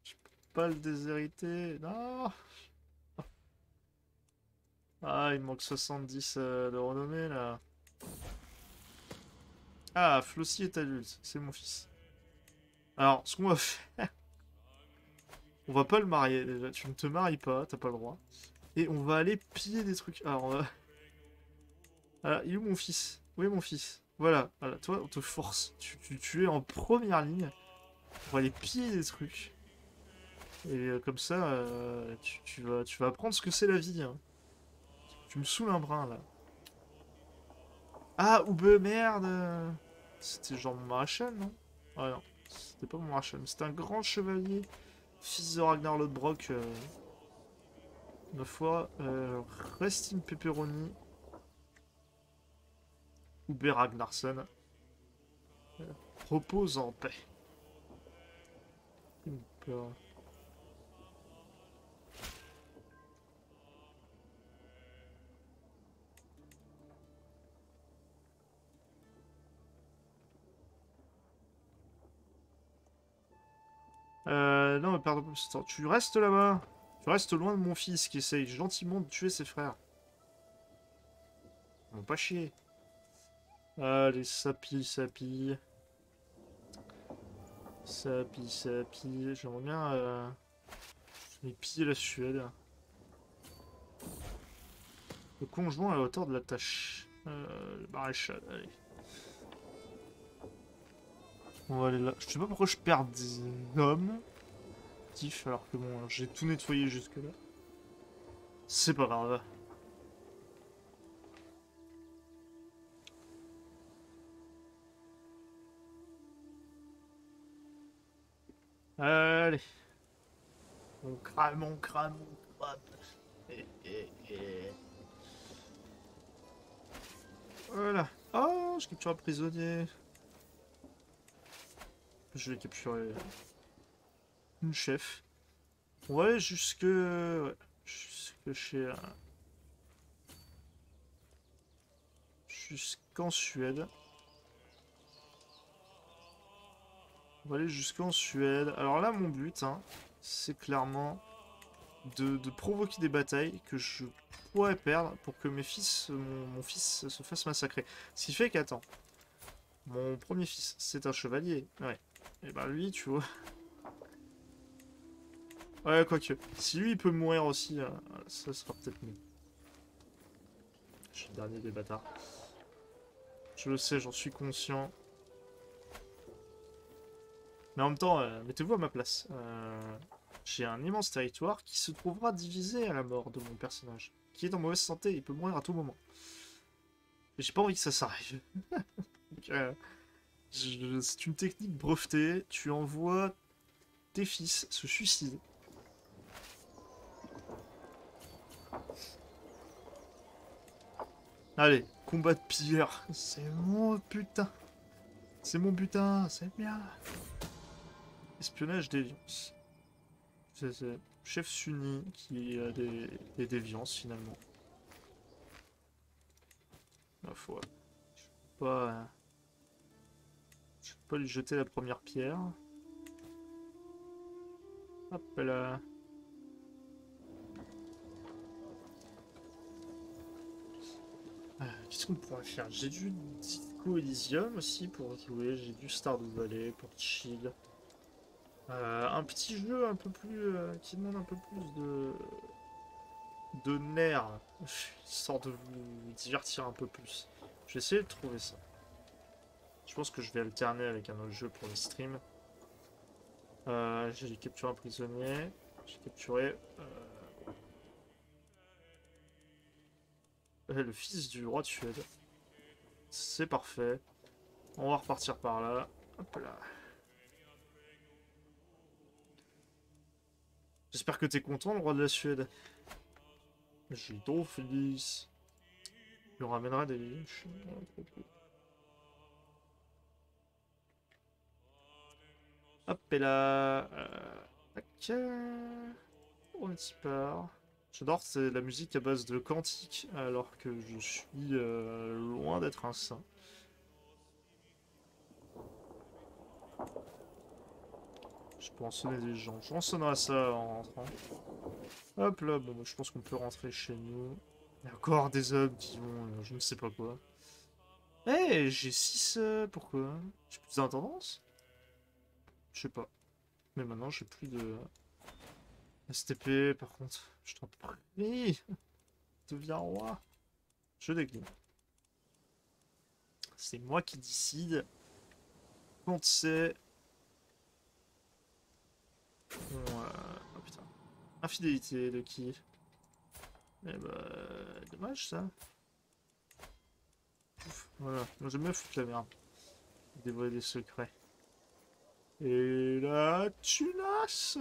Speaker 1: Je peux pas le déshériter. Non. Ah, il me manque 70 de renommée, là. Ah, Flossie est adulte, c'est mon fils. Alors, ce qu'on va faire, on va pas le marier déjà. Tu ne te maries pas, t'as pas le droit. Et on va aller piller des trucs. Alors, voilà, il est où mon fils? Où est mon fils? Voilà, voilà, toi, on te force. Tu es en première ligne. On va aller piller des trucs. Et comme ça, tu vas apprendre ce que c'est la vie, hein. Tu me saoules un brin, là. Ah, Oube, merde! C'était genre mon maréchal, non? Ah non, c'était pas mon maréchal, mais c'était un grand chevalier, fils de Ragnar Lodbrok, ma foi. Rest in Pepperoni, Oube Ragnarsson. Repose en paix. Peur. Non, mais pardon, attends, tu restes là-bas. Tu restes loin de mon fils qui essaye gentiment de tuer ses frères. Ils vont pas chier. Allez, sapi, sapi. Sapi, sapi. J'aimerais bien piller la Suède. Le conjoint à la hauteur de la tâche. Le maréchal, allez. On va aller là. Je sais pas pourquoi je perds des hommes. Alors que bon, j'ai tout nettoyé jusque-là. C'est pas grave. Allez. On crame, on crame, on crame. Et. Voilà. Oh, je capture un prisonnier. Je vais capturer une chef. On va aller jusque... Ouais, jusque chez... jusqu'en Suède. On va aller jusqu'en Suède. Alors là, mon but, hein, c'est clairement de provoquer des batailles que je pourrais perdre pour que mes fils, mon fils se fasse massacrer. Ce qui fait qu'attends, mon premier fils, c'est un chevalier. Ouais. Et ben lui, tu vois. Ouais, quoique. Si lui, il peut mourir aussi, ça sera peut-être mieux. Je suis le dernier des bâtards. Je le sais, j'en suis conscient. Mais en même temps, mettez-vous à ma place. J'ai un immense territoire qui se trouvera divisé à la mort de mon personnage. Qui est en mauvaise santé, il peut mourir à tout moment. Et j'ai pas envie que ça s'arrive. C'est une technique brevetée. Tu envoies tes fils se suicider. Allez, combat de pilleurs. C'est mon putain. C'est mon butin, c'est bien. Espionnage déviance. C'est chef Sunni qui a des déviances finalement. Ma foi. Je peux pas, je peux pas lui jeter la première pierre. Hop là. Qu'est-ce qu'on pourrait faire? J'ai du Disco Elysium aussi pour jouer. J'ai du Stardew Valley pour chill. Un petit jeu un peu plus qui demande un peu plus de nerfs, histoire de vous divertir un peu plus. Je vais essayer de trouver ça. Je pense que je vais alterner avec un autre jeu pour les streams. J'ai capturé un prisonnier. J'ai capturé le fils du roi de Suède. C'est parfait. On va repartir par là. Hop là. J'espère que t'es content, le roi de la Suède. J'ai ton fils. Il nous ramènera des liches. Hop et là. Tac. On y part. J'adore, c'est la musique à base de cantiques, alors que je suis loin d'être un saint. Je peux en sonner des gens. Je rançonnerai ça en rentrant. Hop là, bon, je pense qu'on peut rentrer chez nous. Il y a encore des hommes qui vont, je ne sais pas quoi. Eh, j'ai 6. Pourquoi? J'ai plus d'intendance? Je sais pas. Mais maintenant, j'ai plus de STP, par contre. Je t'en prie. Deviens roi. Je décline. C'est moi qui décide. Quand c'est... Oh putain. Infidélité de qui? Eh bah... Dommage, ça. Ouf, voilà. Moi, j'aime bien foutre la merde. Dévoiler des secrets. Et la tunasse.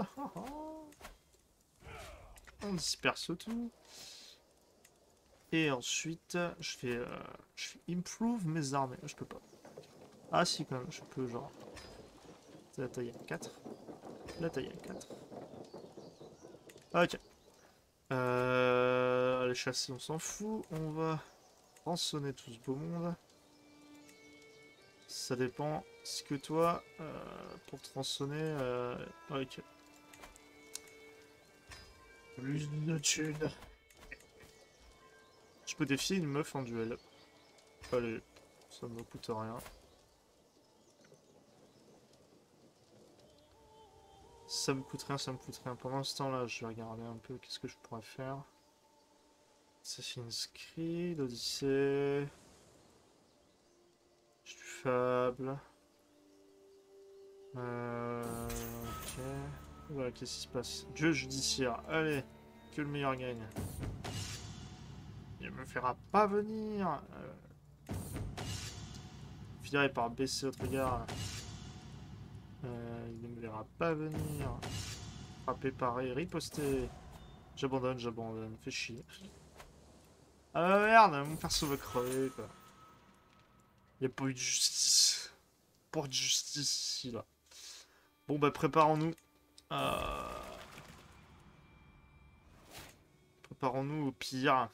Speaker 1: On disperse tout. Et ensuite, je fais improve mes armées. Je peux pas. Ah si, quand même, je peux, genre. C'est la taille 4. La taille 4. Ok. Les chasser, on s'en fout. On va rançonner tout ce beau monde. Ça dépend. Ce que toi, pour te rançonner, ok. Plus de thunes. Je peux défier une meuf en duel. Allez, ça me coûte rien. Ça me coûte rien, ça me coûte rien. Pendant ce temps-là, je vais regarder un peu qu'est-ce que je pourrais faire. Assassin's Creed, Odyssey. Je suis fable. Ok. Voilà, qu'est-ce qui se passe? Dieu judiciaire. Allez, que le meilleur gagne. Il me fera pas venir. Viré par baisser votre regard. Il ne me verra pas venir. Frappé par riposter. J'abandonne, j'abandonne. Fais chier. Ah merde, mon perso va crever quoi. Y a pas eu de justice. Pas de justice ici là. Bon bah préparons-nous. Préparons-nous au pire.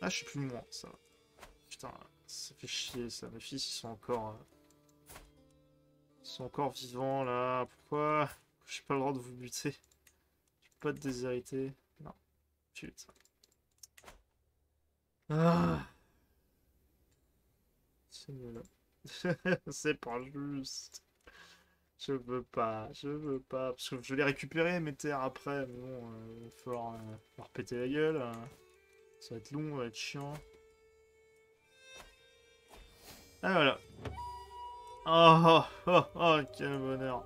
Speaker 1: Ah je suis plus moins ça. Putain, ça fait chier ça. Mes fils ils sont encore vivants là. Pourquoi j'ai pas le droit de vous buter? J'ai pas de déshérité. Non. Putain. Ah, c'est nul. C'est pas juste. Je veux pas. Parce que je vais les récupérer, mes terres après. Mais bon, il va falloir péter la gueule. Ça va être long, ça va être chiant. Ah voilà. Oh, oh, oh, oh, quel bonheur.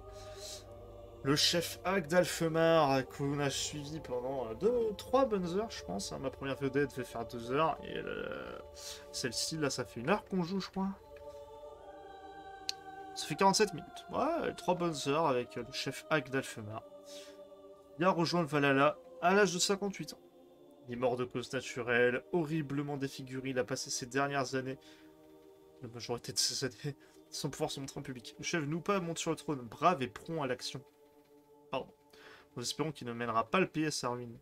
Speaker 1: Le chef Hack d'Alfemar qu'on a suivi pendant 3 bonnes heures, je pense. Hein. Ma première vedette devait faire 2 heures. Et celle-ci, là, ça fait 1 heure qu'on joue, je crois. Ça fait 47 minutes. Ouais, 3 bonnes heures avec le chef Hack d'Alfemar. Il a rejoint le Valhalla à l'âge de 58 ans. Il est mort de cause naturelle, horriblement défiguré. Il a passé ses dernières années, la majorité de ses années, sans pouvoir se montrer en public. Le chef Noupa monte sur le trône, brave et prompt à l'action. Pardon. Nous espérons qu'il ne mènera pas le pays à sa ruine.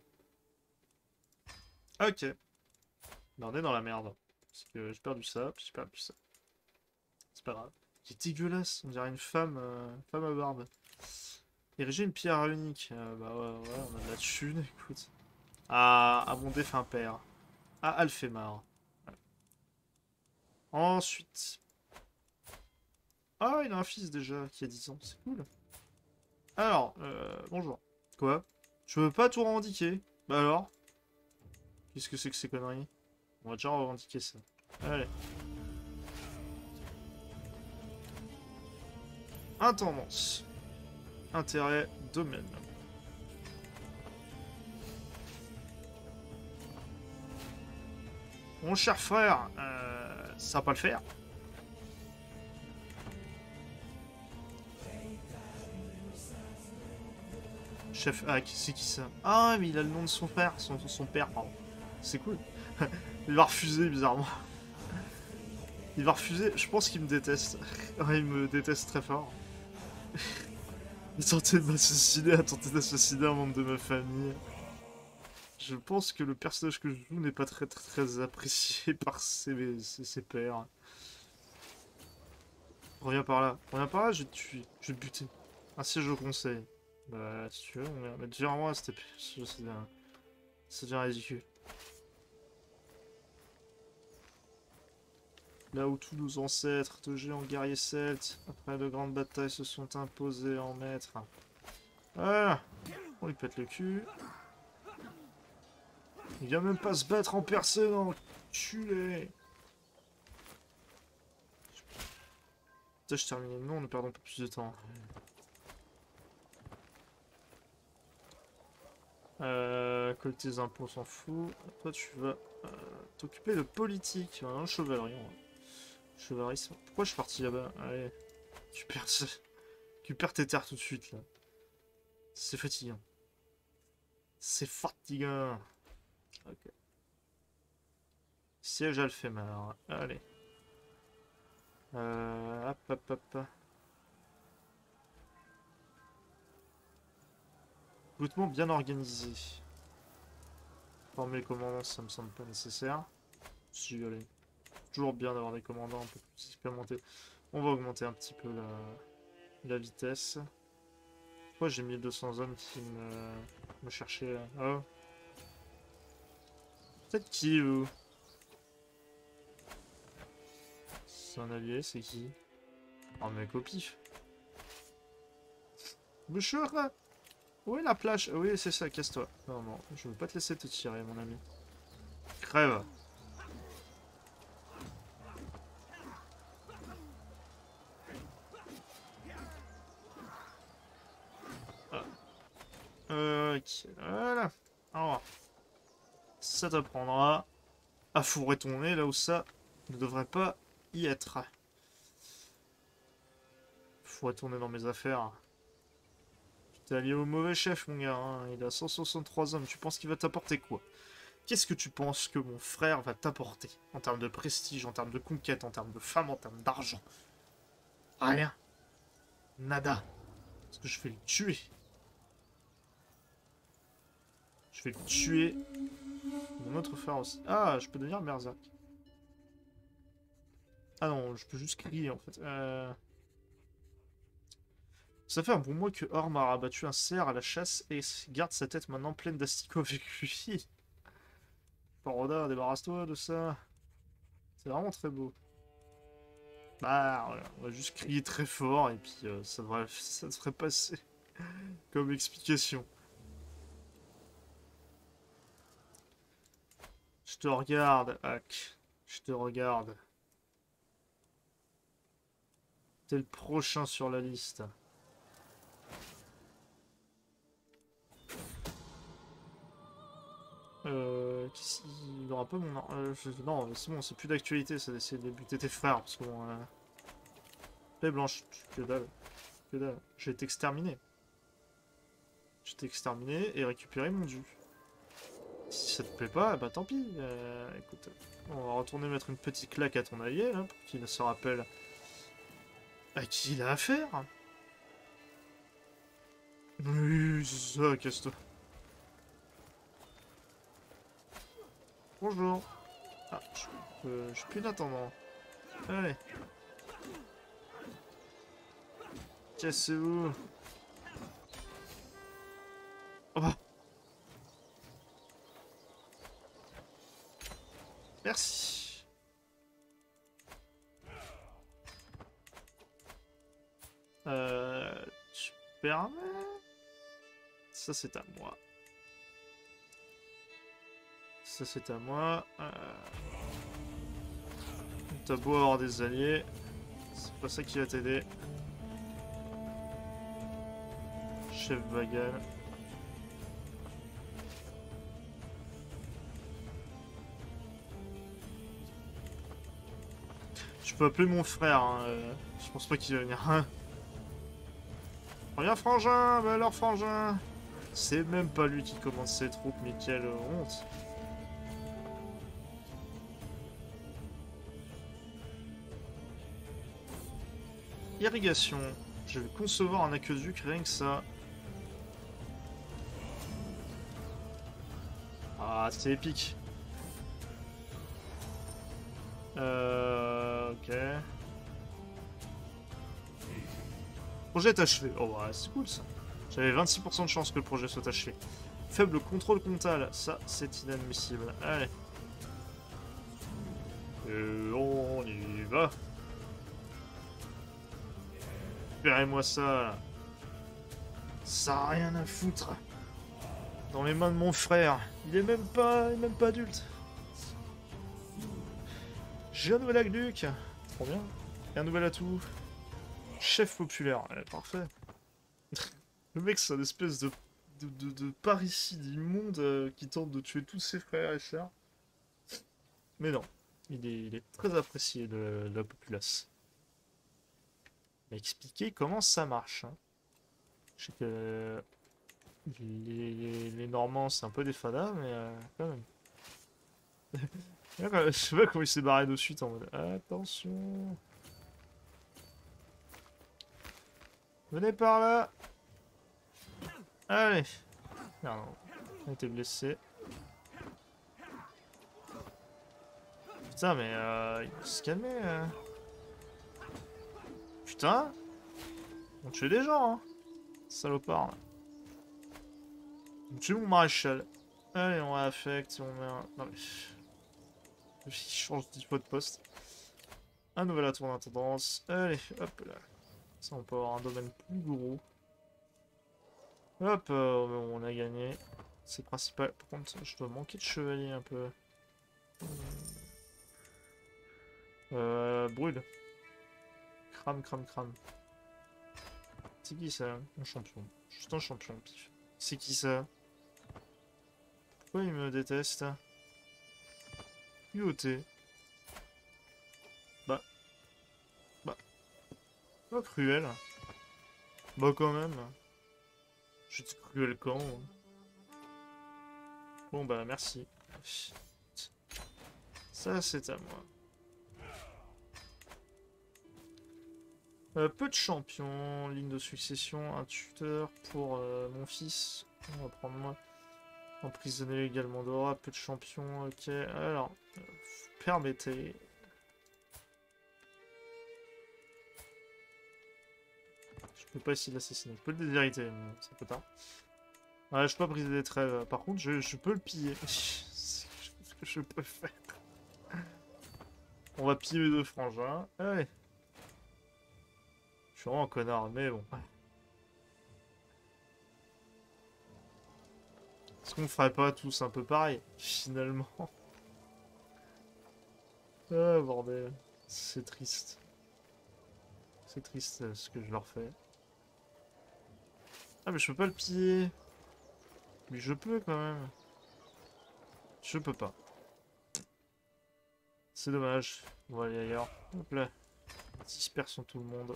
Speaker 1: Ok. Mais on est dans la merde. Parce que j'ai perdu ça, puis j'ai perdu ça. C'est pas grave. C'est dégueulasse, on dirait une femme à barbe. Ériger une pierre unique. Bah ouais, on a de la thune, écoute. À mon défunt père. À Alfemar. Ouais. Ensuite. Ah, il a un fils déjà qui a 10 ans, c'est cool. Alors, bonjour. Quoi? Je veux pas tout revendiquer. Bah alors? Qu'est-ce que c'est que ces conneries? On va déjà revendiquer ça. Allez. Intendance. Intérêt, domaine. Mon cher frère, ça va pas le faire. Chef Hack, c'est qui ça? Ah, mais il a le nom de son père, son père, pardon. C'est cool. Il va refuser, bizarrement. Il va refuser, je pense qu'il me déteste. Ouais, il me déteste très fort. Il a tenté de m'assassiner, a tenté d'assassiner un membre de ma famille. Je pense que le personnage que je joue n'est pas très apprécié par ses pairs. Reviens par là, je vais te tuer, je vais te buter. Un siège au conseil. Bah, si tu veux, mais devient moi, c'était. Ça devient ridicule. Là où tous nos ancêtres de géants guerriers celtes, après de grandes batailles, se sont imposés en maîtres. Voilà. On lui pète le cul. Il vient même pas se battre en personne, enculé. Putain, je termine. Non, ne perdons pas plus de temps. Collecter les impôts, on s'en fout. Toi, tu vas t'occuper de politique. Non, chevalerie. Chevalerie, pourquoi je suis parti là-bas? Allez, tu perds tes terres tout de suite, là. C'est fatigant. C'est fatigant. Ok. Siège Alfemar. Allez. Hop, hop, hop. Recrutement bien organisé. Former les commandants, ça me semble pas nécessaire. Si, allez. Toujours bien d'avoir des commandants un peu plus expérimentés. On va augmenter un petit peu la vitesse. Pourquoi j'ai 1200 hommes qui me cherchaient là? Oh. Peut-être qui, ou... C'est un allié, c'est qui? Oh, mec au pif. Monsieur, où est la plage? Oui, c'est ça, casse-toi. Non, non, je veux pas te laisser te tirer, mon ami. Crève. Ok, voilà. Alors, ça t'apprendra à fourrer ton nez là où ça ne devrait pas y être. Faut retourner dans mes affaires. Tu t'es allié au mauvais chef, mon gars. Hein. Il a 163 hommes. Tu penses qu'il va t'apporter quoi? Qu'est-ce que tu penses que mon frère va t'apporter? En termes de prestige, en termes de conquête, en termes de femme, en termes d'argent? Rien. Nada. Parce que je vais le tuer. Je vais le tuer. Mon autre frère aussi. Ah, je peux devenir Berserk. Ah non, je peux juste crier en fait. Ça fait un bon mois que Orm a rabattu un cerf à la chasse et garde sa tête maintenant pleine d'asticots avec lui. Paroda, débarrasse-toi de ça. C'est vraiment très beau. Bah, voilà, on va juste crier très fort et puis ça devrait passer comme explication. Je te regarde, Hack. Je te regarde. T'es le prochain sur la liste. Il aura pas mon... non, c'est bon, c'est plus d'actualité, ça d'essayer de buter tes frères, parce que bon... Paix blanche, que dalle. Que dalle. J'ai été exterminé. J'ai été exterminé et récupéré mon dû. Si ça te plaît pas, bah tant pis. Écoute, on va retourner mettre une petite claque à ton allié, là, pour qu'il se rappelle à qui il a affaire. Oui, c'est ça, casse-toi. Bonjour. Ah, je suis plus d'attendant. Allez. Cassez-vous. Oh bah. Merci. Tu permets? Ça c'est à moi. Ça c'est à moi. T'as beau avoir des alliés, c'est pas ça qui va t'aider. Chef Vagan. Je peux appeler mon frère, hein, je pense pas qu'il va venir. Reviens frangin, bah alors frangin. C'est même pas lui qui commande ses troupes, mais quelle honte. Irrigation. Je vais concevoir un aqueduc, rien que ça. Ah, c'est épique. Ok. Projet est achevé. Oh, ouais, c'est cool ça. J'avais 26% de chance que le projet soit achevé. Faible contrôle comptable. Ça, c'est inadmissible. Allez. Et on y va. Récupérez-moi ça, là. Ça a rien à foutre. Dans les mains de mon frère. Il est même pas adulte. J'ai un nouvel aqueduc. Trop bien. Et un nouvel atout. Chef populaire. Parfait. Le mec, c'est une espèce de parricide immonde qui tente de tuer tous ses frères et sœurs. Mais non. Il est très apprécié de la populace. Il m'a expliqué comment ça marche. Hein. Je sais que les Normands, c'est un peu des fadas, mais quand même. Je sais pas comment il s'est barré de suite en mode attention. Venez par là. Allez. Merde, on a été blessé. Putain, mais il faut se calmer. Putain. On tue des gens, hein. Salopard. On tue mon maréchal. Allez, on réaffecte, on met un... Non mais... Il change 10 fois de poste. Un nouvel atour d'intendance. Allez, hop là. Ça, on peut avoir un domaine plus gros. Hop, on a gagné. C'est principal. Par contre, je dois manquer de chevalier un peu. Brûle. Crame, crame, crame. C'est qui ça? Un champion. Juste un champion, pif. C'est qui ça? Pourquoi il me déteste? UOT. Bah. Bah. Pas cruel. Bah quand même. J'étais cruel quand? Bon bah merci. Ça c'est à moi. Peu de champions, ligne de succession, un tuteur pour mon fils. On va prendre moi. Emprisonné également Dora, peu de champions, ok. Alors, permettez. Je peux pas essayer de l'assassiner. Je peux le déshériter, mais c'est un peu tard. Ouais, je peux pas briser des trêves. Par contre, je peux le piller. C'est ce que je peux faire. On va piller les deux frangins. Allez. Je suis vraiment un connard, mais bon. Est-ce qu'on ferait pas tous un peu pareil, finalement? Ah, bordel. C'est triste. C'est triste ce que je leur fais. Ah, mais je peux pas le piller. Mais je peux quand même. Je peux pas. C'est dommage. On va aller ailleurs. Hop là. Dispersons tout le monde.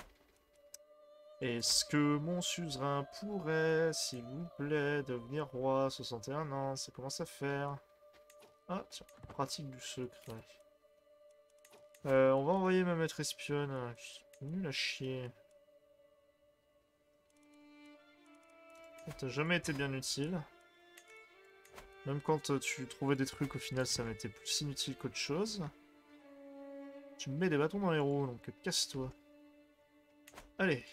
Speaker 1: Est-ce que mon suzerain pourrait, s'il vous plaît, devenir roi? 61 ans, ça commence à faire. Ah, tiens, pratique du secret. On va envoyer ma maître espionne. Nul à chier. T'as jamais été bien utile. Même quand tu trouvais des trucs, au final, ça m'était plus inutile qu'autre chose. Tu me mets des bâtons dans les roues, donc casse-toi. Allez.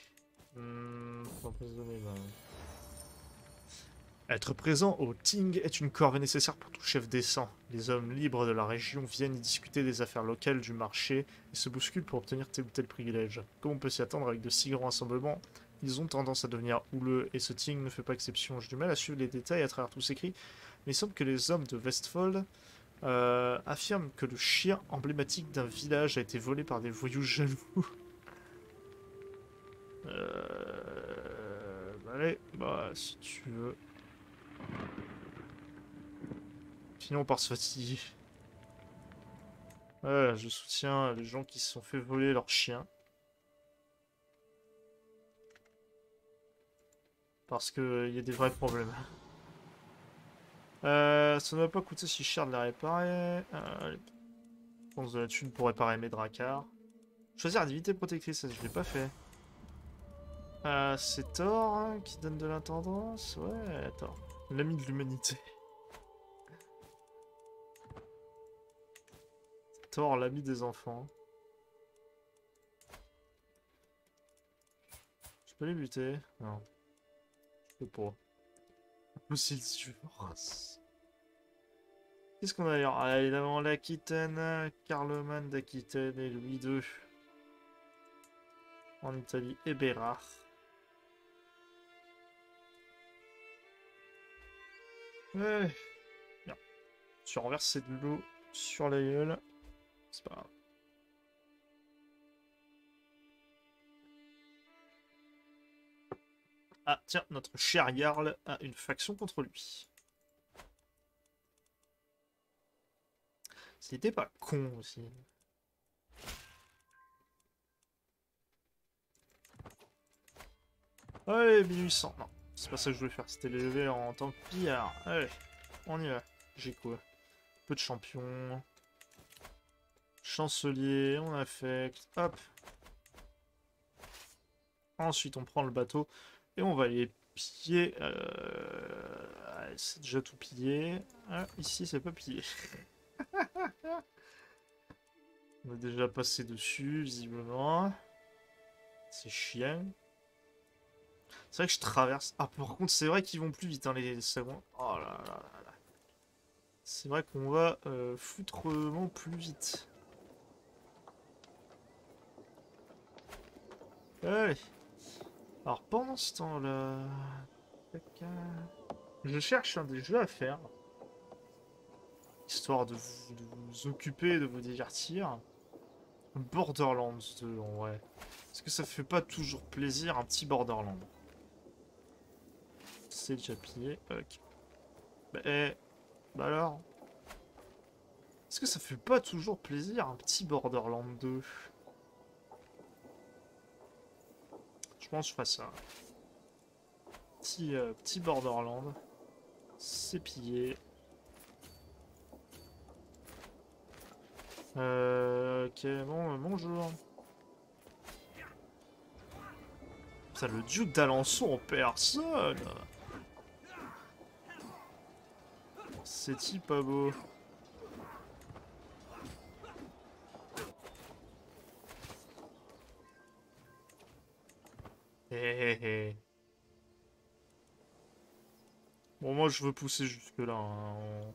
Speaker 1: Emprisonner, bah... Être présent au Ting est une corvée nécessaire pour tout chef décent. Les hommes libres de la région viennent y discuter des affaires locales du marché et se bousculent pour obtenir tel ou tel privilège. Comme on peut s'y attendre avec de si grands rassemblements, ils ont tendance à devenir houleux et ce Ting ne fait pas exception. J'ai du mal à suivre les détails à travers tous ces cris, mais il semble que les hommes de Westfold affirment que le chien emblématique d'un village a été volé par des voyous jaloux. Allez, bah si tu veux. Sinon on part se fatiguer. Ouais, je soutiens les gens qui se sont fait voler leur chien. Parce que y a des vrais problèmes. Ça ne va pas coûter si cher de les réparer. Les dépenses de la thune pour réparer mes dracars. Choisir la divinité protectrice, ça je l'ai pas fait. C'est Thor hein, qui donne de l'intendance. Ouais, Thor. L'ami de l'humanité. Thor, l'ami des enfants. Je peux les buter? Non. Je peux pas. Impossible si tu veux. Qu'est-ce qu'on a d'ailleurs? Ah, évidemment l'Aquitaine, Carloman d'Aquitaine et Louis II en Italie et Bérard. Ouais. Bien. Tu renverses de l'eau sur la gueule. C'est pas grave. Ah, tiens, notre cher Jarl a une faction contre lui. C'était pas con aussi. Allez, 1800. Non, c'est pas ça que je voulais faire. C'était l'élever en tant que pillard. Allez, on y va. J'ai quoi? Peu de champions. Chancelier, on affecte. Hop. Ensuite, on prend le bateau et on va les piller. C'est déjà tout pillé. Ah, ici, c'est pas pillé. On a déjà passé dessus, visiblement. C'est chiant. C'est vrai que je traverse. Ah, par contre, c'est vrai qu'ils vont plus vite, hein, les saguons. Oh là là là là. C'est vrai qu'on va foutrement plus vite. Allez. Alors, pendant ce temps-là... Je cherche un des jeux à faire. Histoire de vous occuper, de vous divertir. Borderlands 2, en vrai. Est-ce que ça fait pas toujours plaisir, un petit Borderlands? C'est déjà plié. Ok. Bah alors? Est-ce que ça fait pas toujours plaisir, un petit Borderlands 2? Je pense que je ferai ça. Petit Borderlands. C'est pillé. Ok, bon, bonjour. Putain, le duc d'Alençon en personne. C'est-il pas beau? Hé hé hé. Bon, moi je veux pousser jusque-là, hein.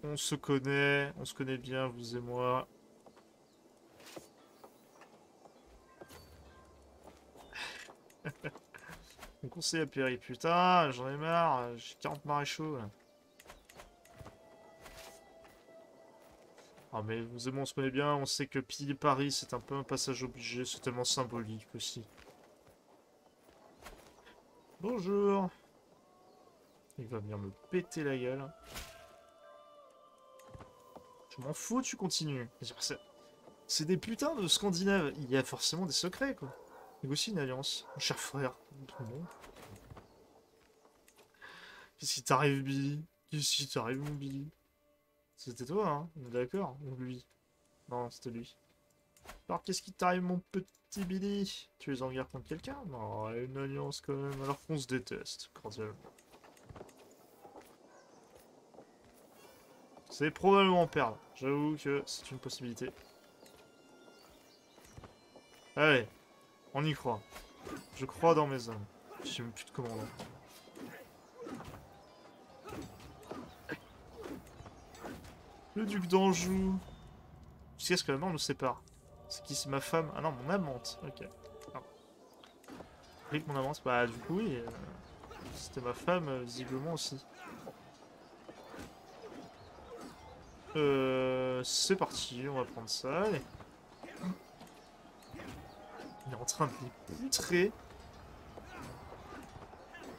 Speaker 1: On se connaît bien, vous et moi. Mon conseil a péri, putain, j'en ai marre, j'ai 40 maréchaux. Là. Ah mais vous et moi on se connaît bien, on sait que piller Paris c'est un peu un passage obligé, c'est tellement symbolique aussi. Bonjour. Il va venir me péter la gueule. Je m'en fous, tu continues. C'est des putains de Scandinaves, il y a forcément des secrets quoi. Négocie une alliance, mon cher frère. Bon. Qu'est-ce qui t'arrive Billy? Qu'est-ce qui t'arrive mon Billy? C'était toi hein, on est d'accord? Ou lui? Non, c'était lui. Alors, qu'est-ce qui t'arrive, mon petit Billy? Tu es en guerre contre quelqu'un? Non, une alliance quand même, alors qu'on se déteste, cordialement. C'est probablement perdre. J'avoue que c'est une possibilité. Allez, on y croit. Je crois dans mes hommes. Je sais même plus de commandant. Le duc d'Anjou. Qu'est-ce que la mort nous sépare? C'est qui? C'est ma femme? Ah non, mon amante. Ok. Ah. J'ai que mon amante. Bah, du coup, oui. C'était ma femme, visiblement aussi. C'est parti, on va prendre ça. Allez. Il est en train de les poutrer.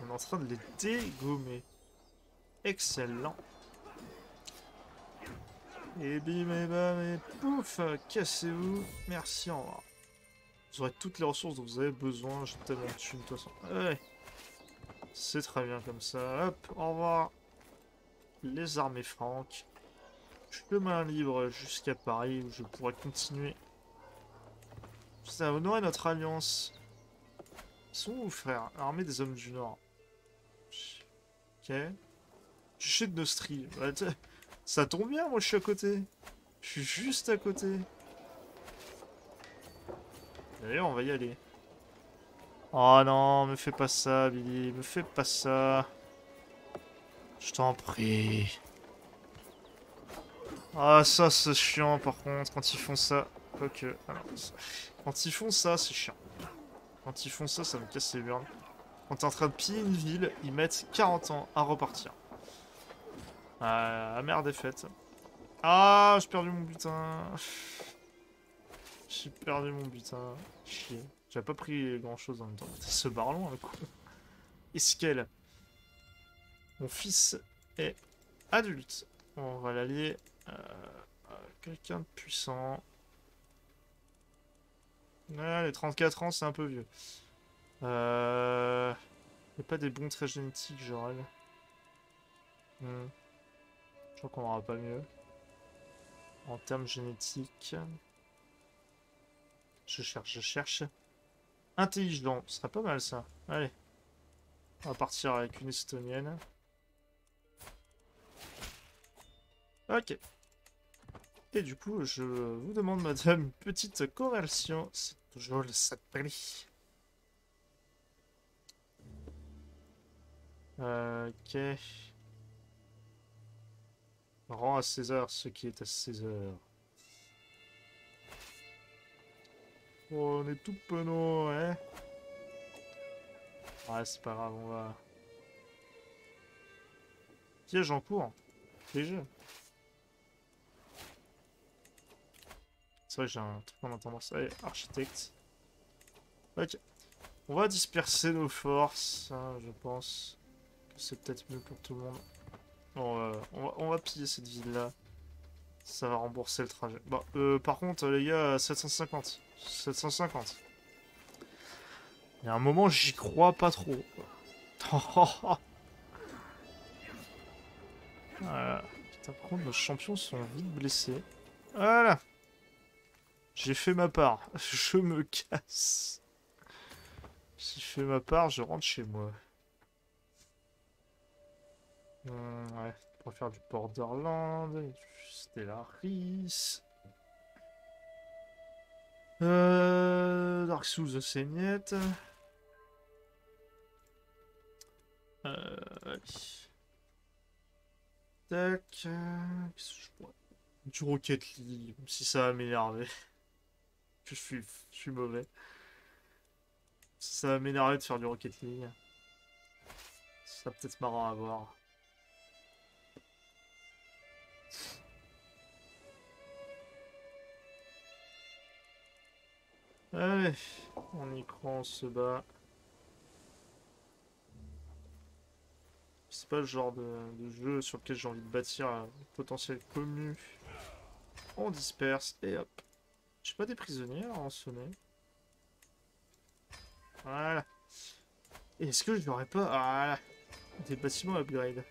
Speaker 1: On est en train de les dégommer. Excellent. Et bim et bam et pouf. Cassez-vous. Merci, au revoir. Vous aurez toutes les ressources dont vous avez besoin. J'ai tellement de thunes de toute façon. Ouais. C'est très bien comme ça. Hop, au revoir. Les armées franques. Chemin libre jusqu'à Paris où je pourrais continuer. Ça honorer notre alliance. Ils sont où, frère? Armée des hommes du Nord. Ok. Duché de Nostrie. Ouais, ça tombe bien, moi je suis à côté. Je suis juste à côté. D'ailleurs, on va y aller. Oh non, me fais pas ça, Billy. Me fais pas ça. Je t'en prie. Ah, ça, c'est chiant, par contre, quand ils font ça. Quoique... Alors, quand ils font ça, c'est chiant. Quand ils font ça, ça me casse les burnes. Quand t'es en train de piller une ville, ils mettent 40 ans à repartir. Ah, merde est faite. Ah, j'ai perdu mon butin. J'ai perdu mon butin. Chier. J'avais pas pris grand chose en même temps. Ce barlon, le coup. Esquel. Mon fils est adulte. On va l'allier à quelqu'un de puissant. Ouais, les 34 ans, c'est un peu vieux. Y a pas des bons traits génétiques, genre elle. Je crois qu'on aura pas mieux. En termes génétiques. Je cherche, je cherche. Intelligent, ce serait pas mal ça. Allez. On va partir avec une estonienne. Ok. Et du coup, je vous demande, madame, une petite conversion. C'est toujours le sac prix. Ok. Rends à César ce qui est à César. Oh, on est tout penaud, hein. Ouais, c'est pas grave, on va... Piège en cours. Piège. C'est vrai, j'ai un truc en tendance. Allez, architecte. Ok. On va disperser nos forces, hein, je pense que c'est peut-être mieux pour tout le monde. Bon, on va piller cette ville-là. Ça va rembourser le trajet. Bon, par contre, les gars, 750. 750. Il y a un moment, j'y crois pas trop. Voilà. Putain, par contre, nos champions sont vite blessés. Voilà. J'ai fait ma part. Je me casse. J'ai fait ma part, je rentre chez moi. Ouais, on va faire du Borderland, du Stellaris. Dark Souls, c'est net. Allez. Tac. Qu'est-ce que je pourrais... Du Rocket League, même si ça va m'énerver. Je suis mauvais. Si ça va m'énerver de faire du Rocket League. Ce sera peut-être marrant à voir. Allez, on y croit, on se bat. C'est pas le genre de jeu sur lequel j'ai envie de bâtir un potentiel commu. On disperse et hop. J'ai pas des prisonniers à rançonner. Voilà. Est-ce que j'aurais pas... Voilà. Des bâtiments upgrade.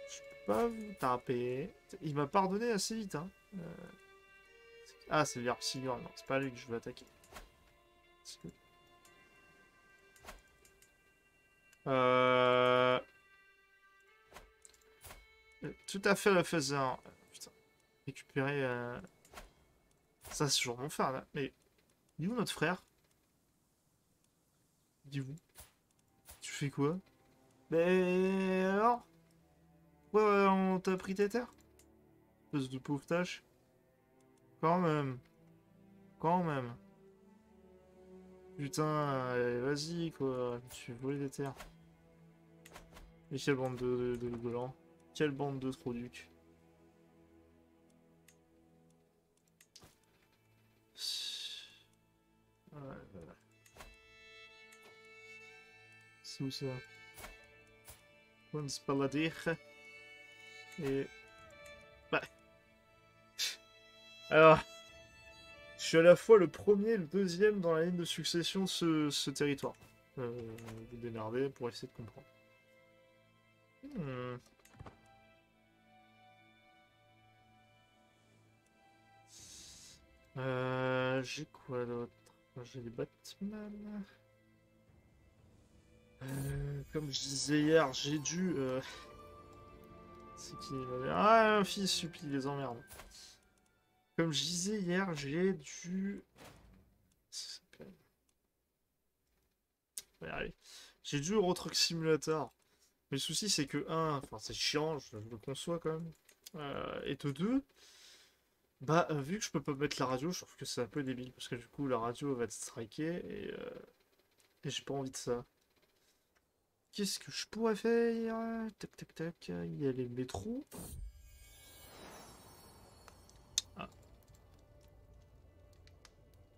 Speaker 1: Je peux pas vous taper. Il m'a pardonné assez vite, hein. Ah, c'est Vigor. Non, c'est pas lui que je veux attaquer. Que... Euh... Tout à fait le faisant. Putain. Récupérer... Ça, c'est toujours mon frère, là. Mais... Il est où notre frère? Dis-vous. Tu fais quoi? Mais alors? Ouais, on t'a pris tes terres? Espèce de pauvre tâche. Quand même. Quand même. Putain, vas-y, quoi. Je me suis volé des terres. Et quelle bande de blancs. Quelle bande de troducs. Ouais, voilà. C'est où ça? Once Paladir. Et... Bah... Alors... Je suis à la fois le premier et le deuxième dans la ligne de succession de ce territoire. Vous démerder pour essayer de comprendre. Hmm. J'ai quoi d'autre? J'ai les Batman. Comme je disais hier, j'ai dû... C'est qui Ah, un fils supplie, les emmerde. Comme je disais hier, j'ai dû... Ouais, allez. J'ai dû au Euro Truck Simulator. Mais le souci, c'est que, enfin, c'est chiant, je le conçois quand même. Et de deux, bah, vu que je peux pas mettre la radio, je trouve que c'est un peu débile, parce que du coup, la radio va être strikée, et j'ai pas envie de ça. Qu'est-ce que je pourrais faire? Tac, tac, tac, il y a les métros. Ah,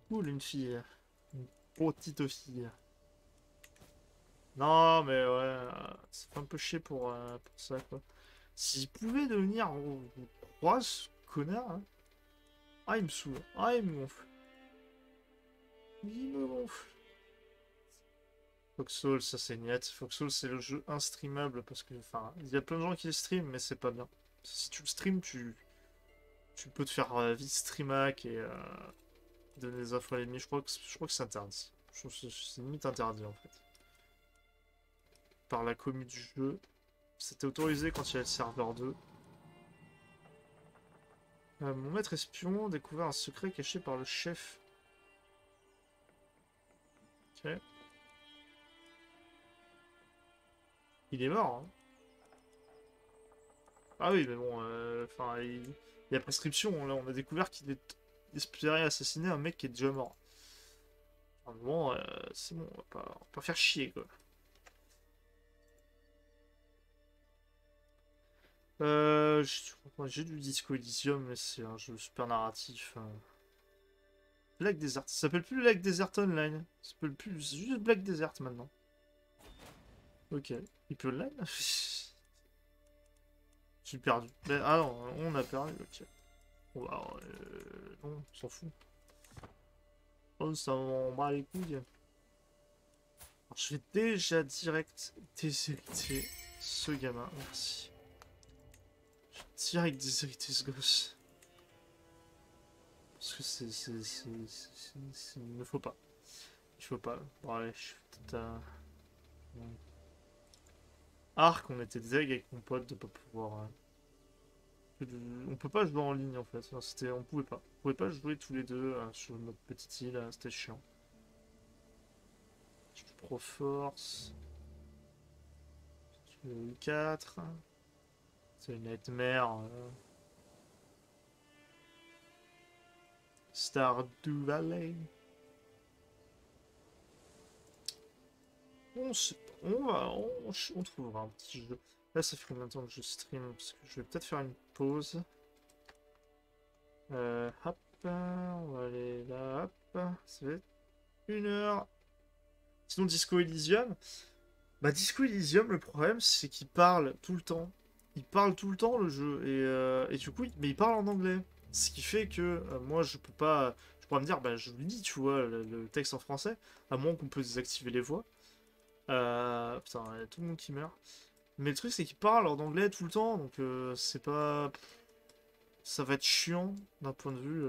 Speaker 1: cool, une fille. Une petite fille. Non, mais ouais, ça fait un peu chier pour ça, quoi. S'il pouvait devenir roi, ce connard, hein. Ah, il me saoule. Ah, il me gonfle. Il me gonfle. Foxhole, ça c'est net. Foxhole, c'est le jeu instreamable parce que, enfin, il y a plein de gens qui le streament, mais c'est pas bien. Si tu le streams, tu peux te faire vite streamac et donner des infos à l'ennemi. Je crois que c'est interdit. Je trouve que c'est limite interdit en fait. Par la commu du jeu. C'était autorisé quand il y avait le serveur 2. Mon maître espion découvert un secret caché par le chef. Ok. Il est mort, hein. Ah oui, mais bon, enfin, il y a prescription. Là, on a découvert qu'il espérait assassiner un mec qui est déjà mort. Enfin, bon, c'est bon, on va pas faire chier, quoi. J'ai du Disco Elysium, mais c'est un jeu super narratif, hein. Black Desert. Ça s'appelle plus Black Desert Online. Ça s'appelle plus c'est juste Black Desert maintenant. Ok. Il peut online? J'ai perdu. Ah non, on a perdu, ok. Bon, bah, non, on s'en fout. Oh, ça m'en bat les couilles. Alors, je vais déjà direct déshériter ce gamin. Merci. Je vais direct déshériter ce gosse. Parce que il ne faut pas. Il faut pas. Bon, allez, je suis peut-être à... Arc, on était deg avec mon pote de pas pouvoir... On peut pas jouer en ligne en fait. Enfin, on pouvait pas. On pouvait pas jouer tous les deux sur notre petite île. C'était chiant. Je suis Pro Force. Je suis 4. C'est une Nightmare. Stardew Valley. On sait pas. On trouvera un petit jeu. Là, ça fait combien de temps que je stream? Parce que je vais peut-être faire une pause. Hop, on va aller là, hop. Ça va être 1 heure. Sinon, Disco Elysium. Bah, Disco Elysium, le problème, c'est qu'il parle tout le temps. Il parle tout le temps, le jeu. Et du coup, mais il parle en anglais. Ce qui fait que moi, je peux pas. Je pourrais me dire, bah, je lis, tu vois, le texte en français. À moins qu'on peut désactiver les voix. Putain, il y a tout le monde qui meurt. Mais le truc, c'est qu'il parle en anglais tout le temps. Donc, c'est pas. Ça va être chiant d'un point de vue.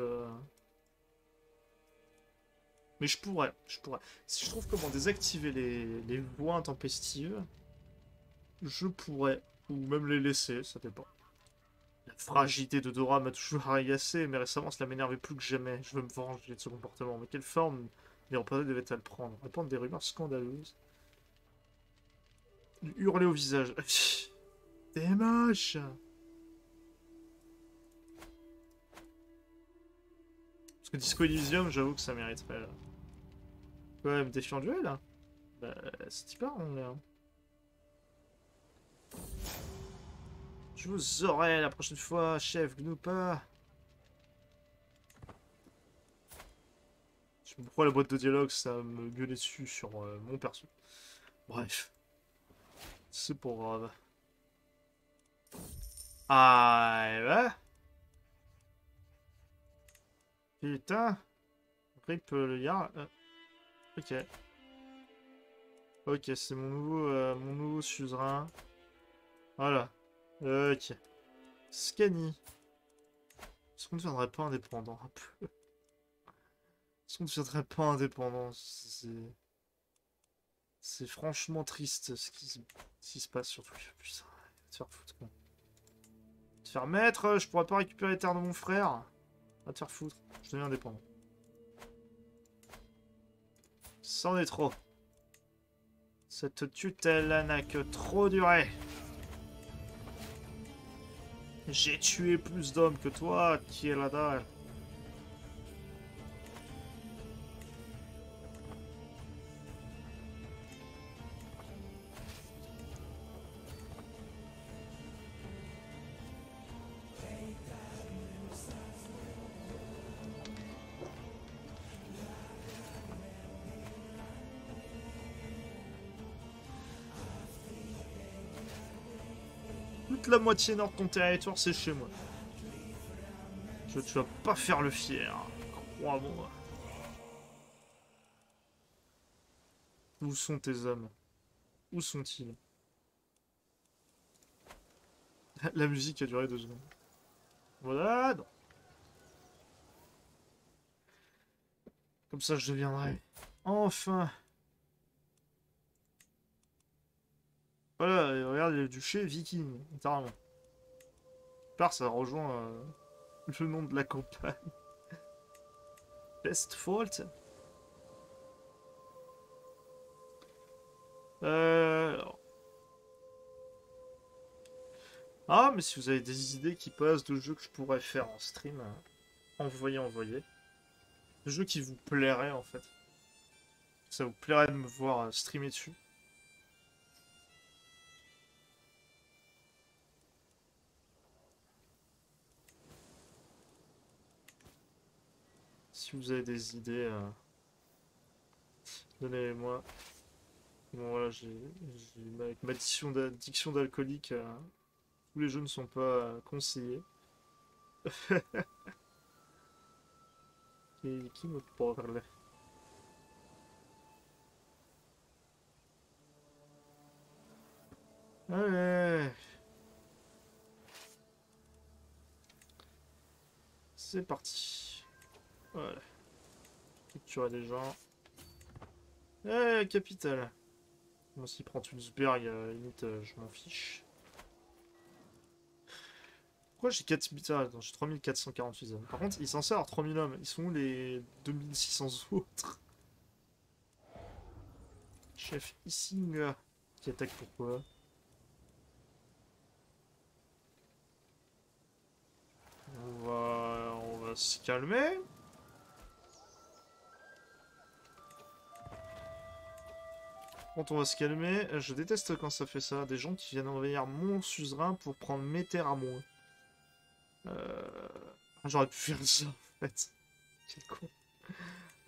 Speaker 1: Mais je pourrais. Si je trouve comment désactiver les voix intempestives, je pourrais. Ou même les laisser, ça dépend. La fragilité de Dora m'a toujours agacé, mais récemment cela m'énervait plus que jamais. Je veux me venger de ce comportement. Mais quelle forme les représentants devaient-elles prendre? Répandre des rumeurs scandaleuses. Lui hurler au visage. T'es moche! Parce que Disco Elysium, j'avoue que ça mériterait là. Ouais, me défiant du duel là? Bah, c'est pas on là. Je vous aurai la prochaine fois, chef Gnoupa. Je sais pas pourquoi la boîte de dialogue ça me gueulait dessus sur mon perso. Bref. C'est pas grave. Ah, ouais. Putain. Rip le Jarl. Ok. Ok, c'est mon nouveau suzerain. Voilà. Ok. Scani. Est-ce qu'on ne deviendrait pas indépendant un peu? Est-ce qu'on ne deviendrait pas indépendant? C'est franchement triste ce qui se passe sur Twitch. Putain, va te faire foutre, quoi. Te faire mettre, je pourrais pas récupérer les terres de mon frère. Va te faire foutre, je deviens indépendant. C'en est trop. Cette tutelle n'a que trop duré. J'ai tué plus d'hommes que toi, qui est là-dedans. Toute la moitié nord de ton territoire, c'est chez moi. Tu vas pas faire le fier. Crois-moi. Où sont tes hommes? Où sont-ils? La musique a duré 2 secondes. Voilà, non. Comme ça, je deviendrai. Enfin. Voilà, et regarde le duché viking, littéralement. Par ça rejoint le nom de la campagne. Fault. Alors. Ah, mais si vous avez des idées qui passent de jeux que je pourrais faire en stream, envoyez, envoyez. De jeux qui vous plairaient en fait. Ça vous plairait de me voir streamer dessus. Si vous avez des idées, donnez-les-moi. Bon voilà, avec ma addiction d'alcoolique, tous les jeux ne sont pas conseillés. Qui me parle? Allez, c'est parti. Voilà, capturer des gens. Eh, capitale. Moi, s'il prend Tulsberg, limite, je m'en fiche. Pourquoi j'ai 4000... Ah, attends, j'ai 3448 hommes. Par contre, ils sont censés avoir 3000 hommes. Ils sont où les 2600 autres? Chef Issinga. Qui attaque pourquoi? On va se calmer. Quand on va se calmer, je déteste quand ça fait ça. Des gens qui viennent envahir mon suzerain pour prendre mes terres à moi. J'aurais pu faire ça, en fait. Quel con.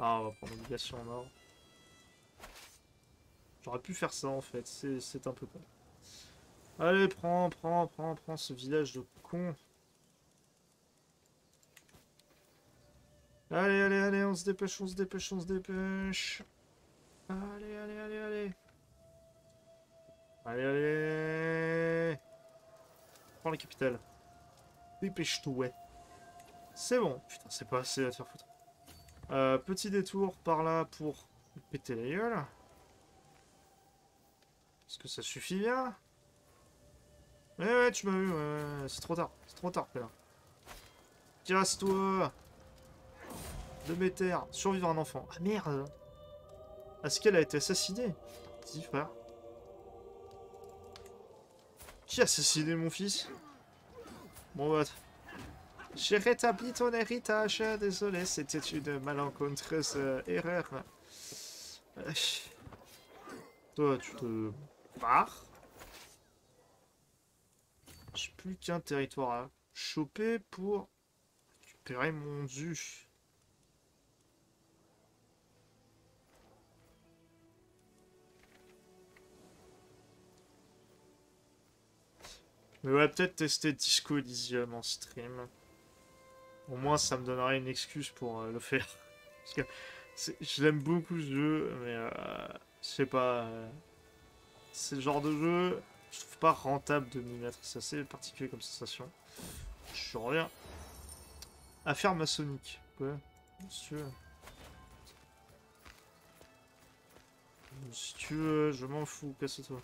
Speaker 1: Ah, on va prendre obligation en or. J'aurais pu faire ça, en fait. C'est un peu con. Allez, prends ce village de con. Allez, on se dépêche, on se dépêche, on se dépêche. Allez. Allez. Prends la capitale. Dépêche-toi, ouais. C'est bon. Putain, c'est pas assez à te faire foutre. Petit détour par là pour péter la gueule. Est-ce que ça suffit bien? Ouais, tu m'as vu, ouais. C'est trop tard, frère. Casse-toi de mes terres. Survivre un enfant. Ah merde. Est-ce qu'elle a été assassinée? Si, frère. Qui a assassiné mon fils? Bon, bah. J'ai rétabli ton héritage. Désolé, c'était une malencontreuse erreur. Toi, tu te barres. J'ai plus qu'un territoire à choper pour récupérer mon dû. Mais ouais, peut-être tester Disco Elysium en stream. Au moins, ça me donnerait une excuse pour le faire. Parce que je l'aime beaucoup ce jeu, mais je sais pas. C'est le genre de jeu, je trouve pas rentable de m'y mettre. C'est assez particulier comme sensation. Je reviens. Affaire maçonnique. Quoi? Monsieur. Si tu veux, je m'en fous, casse-toi.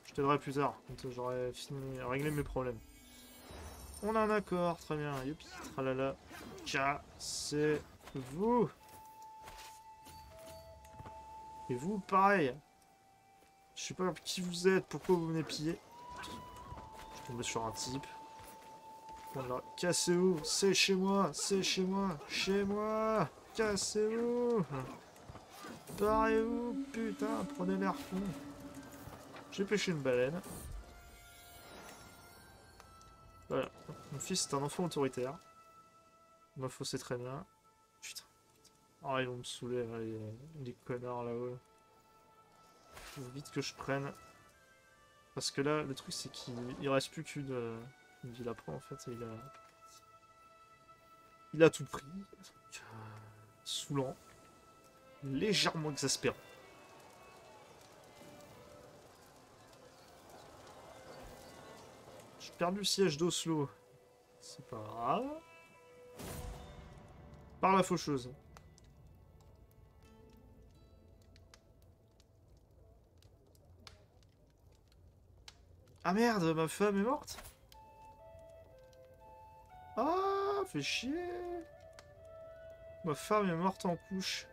Speaker 1: Je t'aiderai plus tard, quand j'aurai fini à régler mes problèmes. On a un accord, très bien. Youpi, tralala. Cassez-vous. Et vous, pareil. Je sais pas qui vous êtes, pourquoi vous venez piller. Je suis tombé sur un type. coin de là. Cassez-vous, c'est chez moi, chez moi, cassez-vous. Barrez-vous, putain, prenez l'air fond. J'ai pêché une baleine. Voilà, mon fils est un enfant autoritaire. Ma faut c'est très bien. Putain. Ah, ils vont me saouler, là, les connards là-haut. Faut vite que je prenne. Parce que là, le truc c'est qu'il reste plus qu'une ville après en fait. Il a tout pris. Donc, saoulant. Légèrement exaspérant. J'ai perdu le siège d'Oslo. C'est pas grave. Par la faucheuse. Ah merde, ma femme est morte. Ah, fait chier. Ma femme est morte en couche.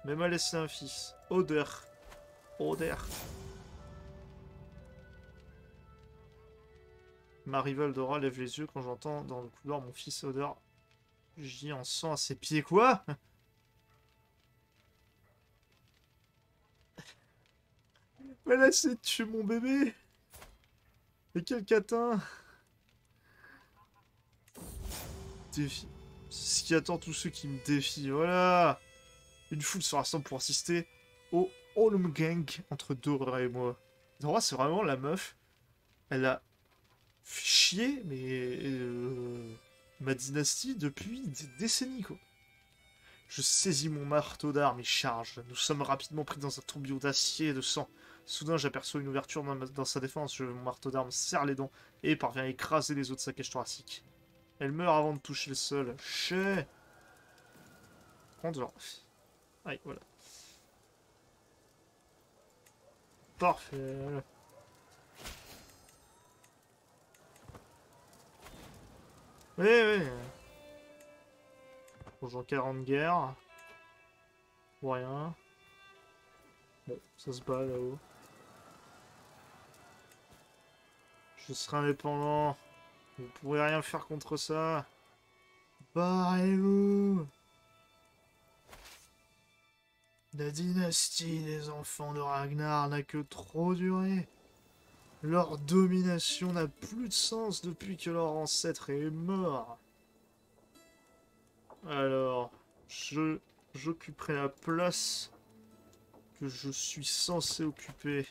Speaker 1: Mais m'a laissé un fils. Odeur. Odeur. Ma rivale Dora lève les yeux quand j'entends dans le couloir mon fils Odeur. J'y en sens à ses pieds. Quoi? Mais là, c'est tuer mon bébé. Mais quel catin. Défi. C'est ce qui attend tous ceux qui me défient. Voilà. Une foule se rassemble pour assister au Holm Gang entre Dora et moi. Dora, c'est vraiment la meuf. Elle a fait chier, mais ma dynastie depuis des décennies, quoi. Je saisis mon marteau d'armes et charge. Nous sommes rapidement pris dans un tourbillon d'acier et de sang. Soudain, j'aperçois une ouverture dans sa défense. Mon marteau d'armes serre les dents et parvient à écraser les os de sa cage thoracique. Elle meurt avant de toucher le sol. Chais. Prends genre. Aïe, voilà. Parfait. Oui, oui. Bonjour 40 guerres. Pour rien. Bon, ça se bat là-haut. Je serai indépendant. Vous pourrez rien faire contre ça. Barrez-vous. La dynastie des enfants de Ragnar n'a que trop duré. Leur domination n'a plus de sens depuis que leur ancêtre est mort. Alors, j'occuperai la place que je suis censé occuper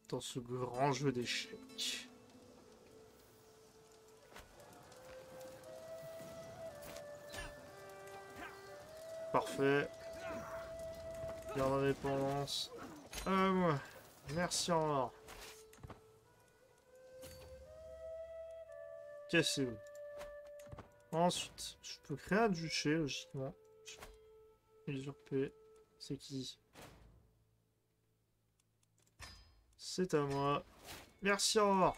Speaker 1: dans ce grand jeu d'échecs. Parfait. Garde d'indépendance. Moi. Merci en or. Cassez-vous. Ensuite, je peux créer un duché, logiquement. Usurper. C'est qui? C'est à moi. Merci en or.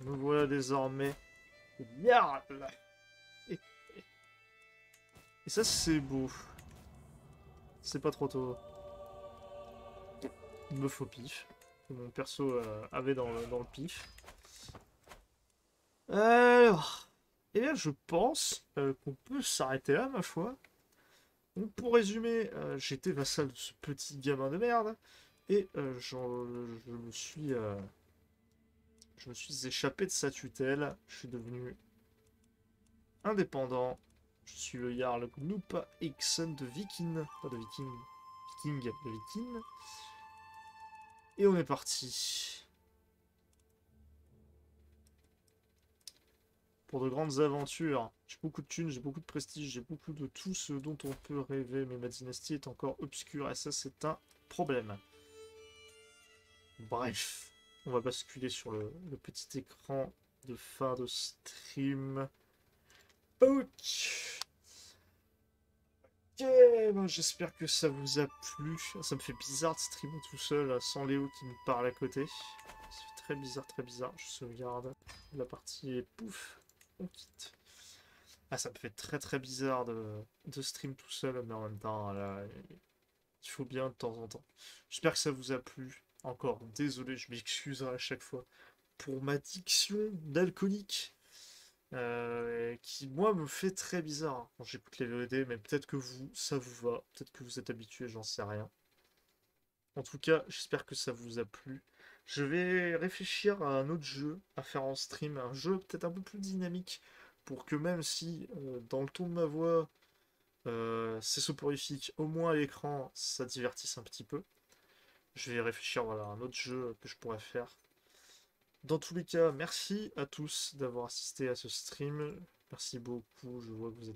Speaker 1: Nous voilà désormais. Yarl. Et ça, c'est beau. C'est pas trop tôt. Il me faut pif. Que mon perso avait dans le pif. Alors. Eh bien, je pense qu'on peut s'arrêter là, ma foi. Donc, pour résumer, j'étais vassal de ce petit gamin de merde. Et je me suis échappé de sa tutelle. Je suis devenu indépendant. Je suis le Jarl Gnupa Ixen de Viking. Pas de Viking. Viking de Viking. Et on est parti. Pour de grandes aventures. J'ai beaucoup de thunes, j'ai beaucoup de prestige, j'ai beaucoup de tout ce dont on peut rêver. Mais ma dynastie est encore obscure et ça, c'est un problème. Bref. On va basculer sur le petit écran de fin de stream. Ok. Ben, j'espère que ça vous a plu. Ça me fait bizarre de streamer tout seul sans Léo qui me parle à côté. Ça fait très bizarre, très bizarre. Je sauvegarde la partie et pouf, on quitte. Ah, ça me fait très très bizarre de stream tout seul, mais en même temps, là, il faut bien de temps en temps. J'espère que ça vous a plu. Encore, désolé, je m'excuserai à chaque fois. pour ma diction d'alcoolique. Qui moi me fait très bizarre hein, quand j'écoute les VOD, mais peut-être que vous, ça vous va, peut-être que vous êtes habitué, j'en sais rien. En tout cas, j'espère que ça vous a plu. Je vais réfléchir à un autre jeu à faire en stream, un jeu peut-être un peu plus dynamique, pour que même si dans le ton de ma voix c'est soporifique, au moins à l'écran ça divertisse un petit peu. Je vais réfléchir voilà, à un autre jeu que je pourrais faire. Dans tous les cas, merci à tous d'avoir assisté à ce stream. Merci beaucoup. Je vois que vous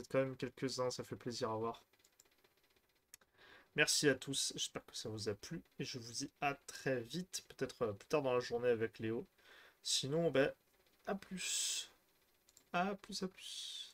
Speaker 1: êtes quand même quelques-uns, ça fait plaisir à voir. Merci à tous, j'espère que ça vous a plu et je vous dis à très vite, peut-être plus tard dans la journée avec Léo. Sinon, ben, à plus. À plus, à plus.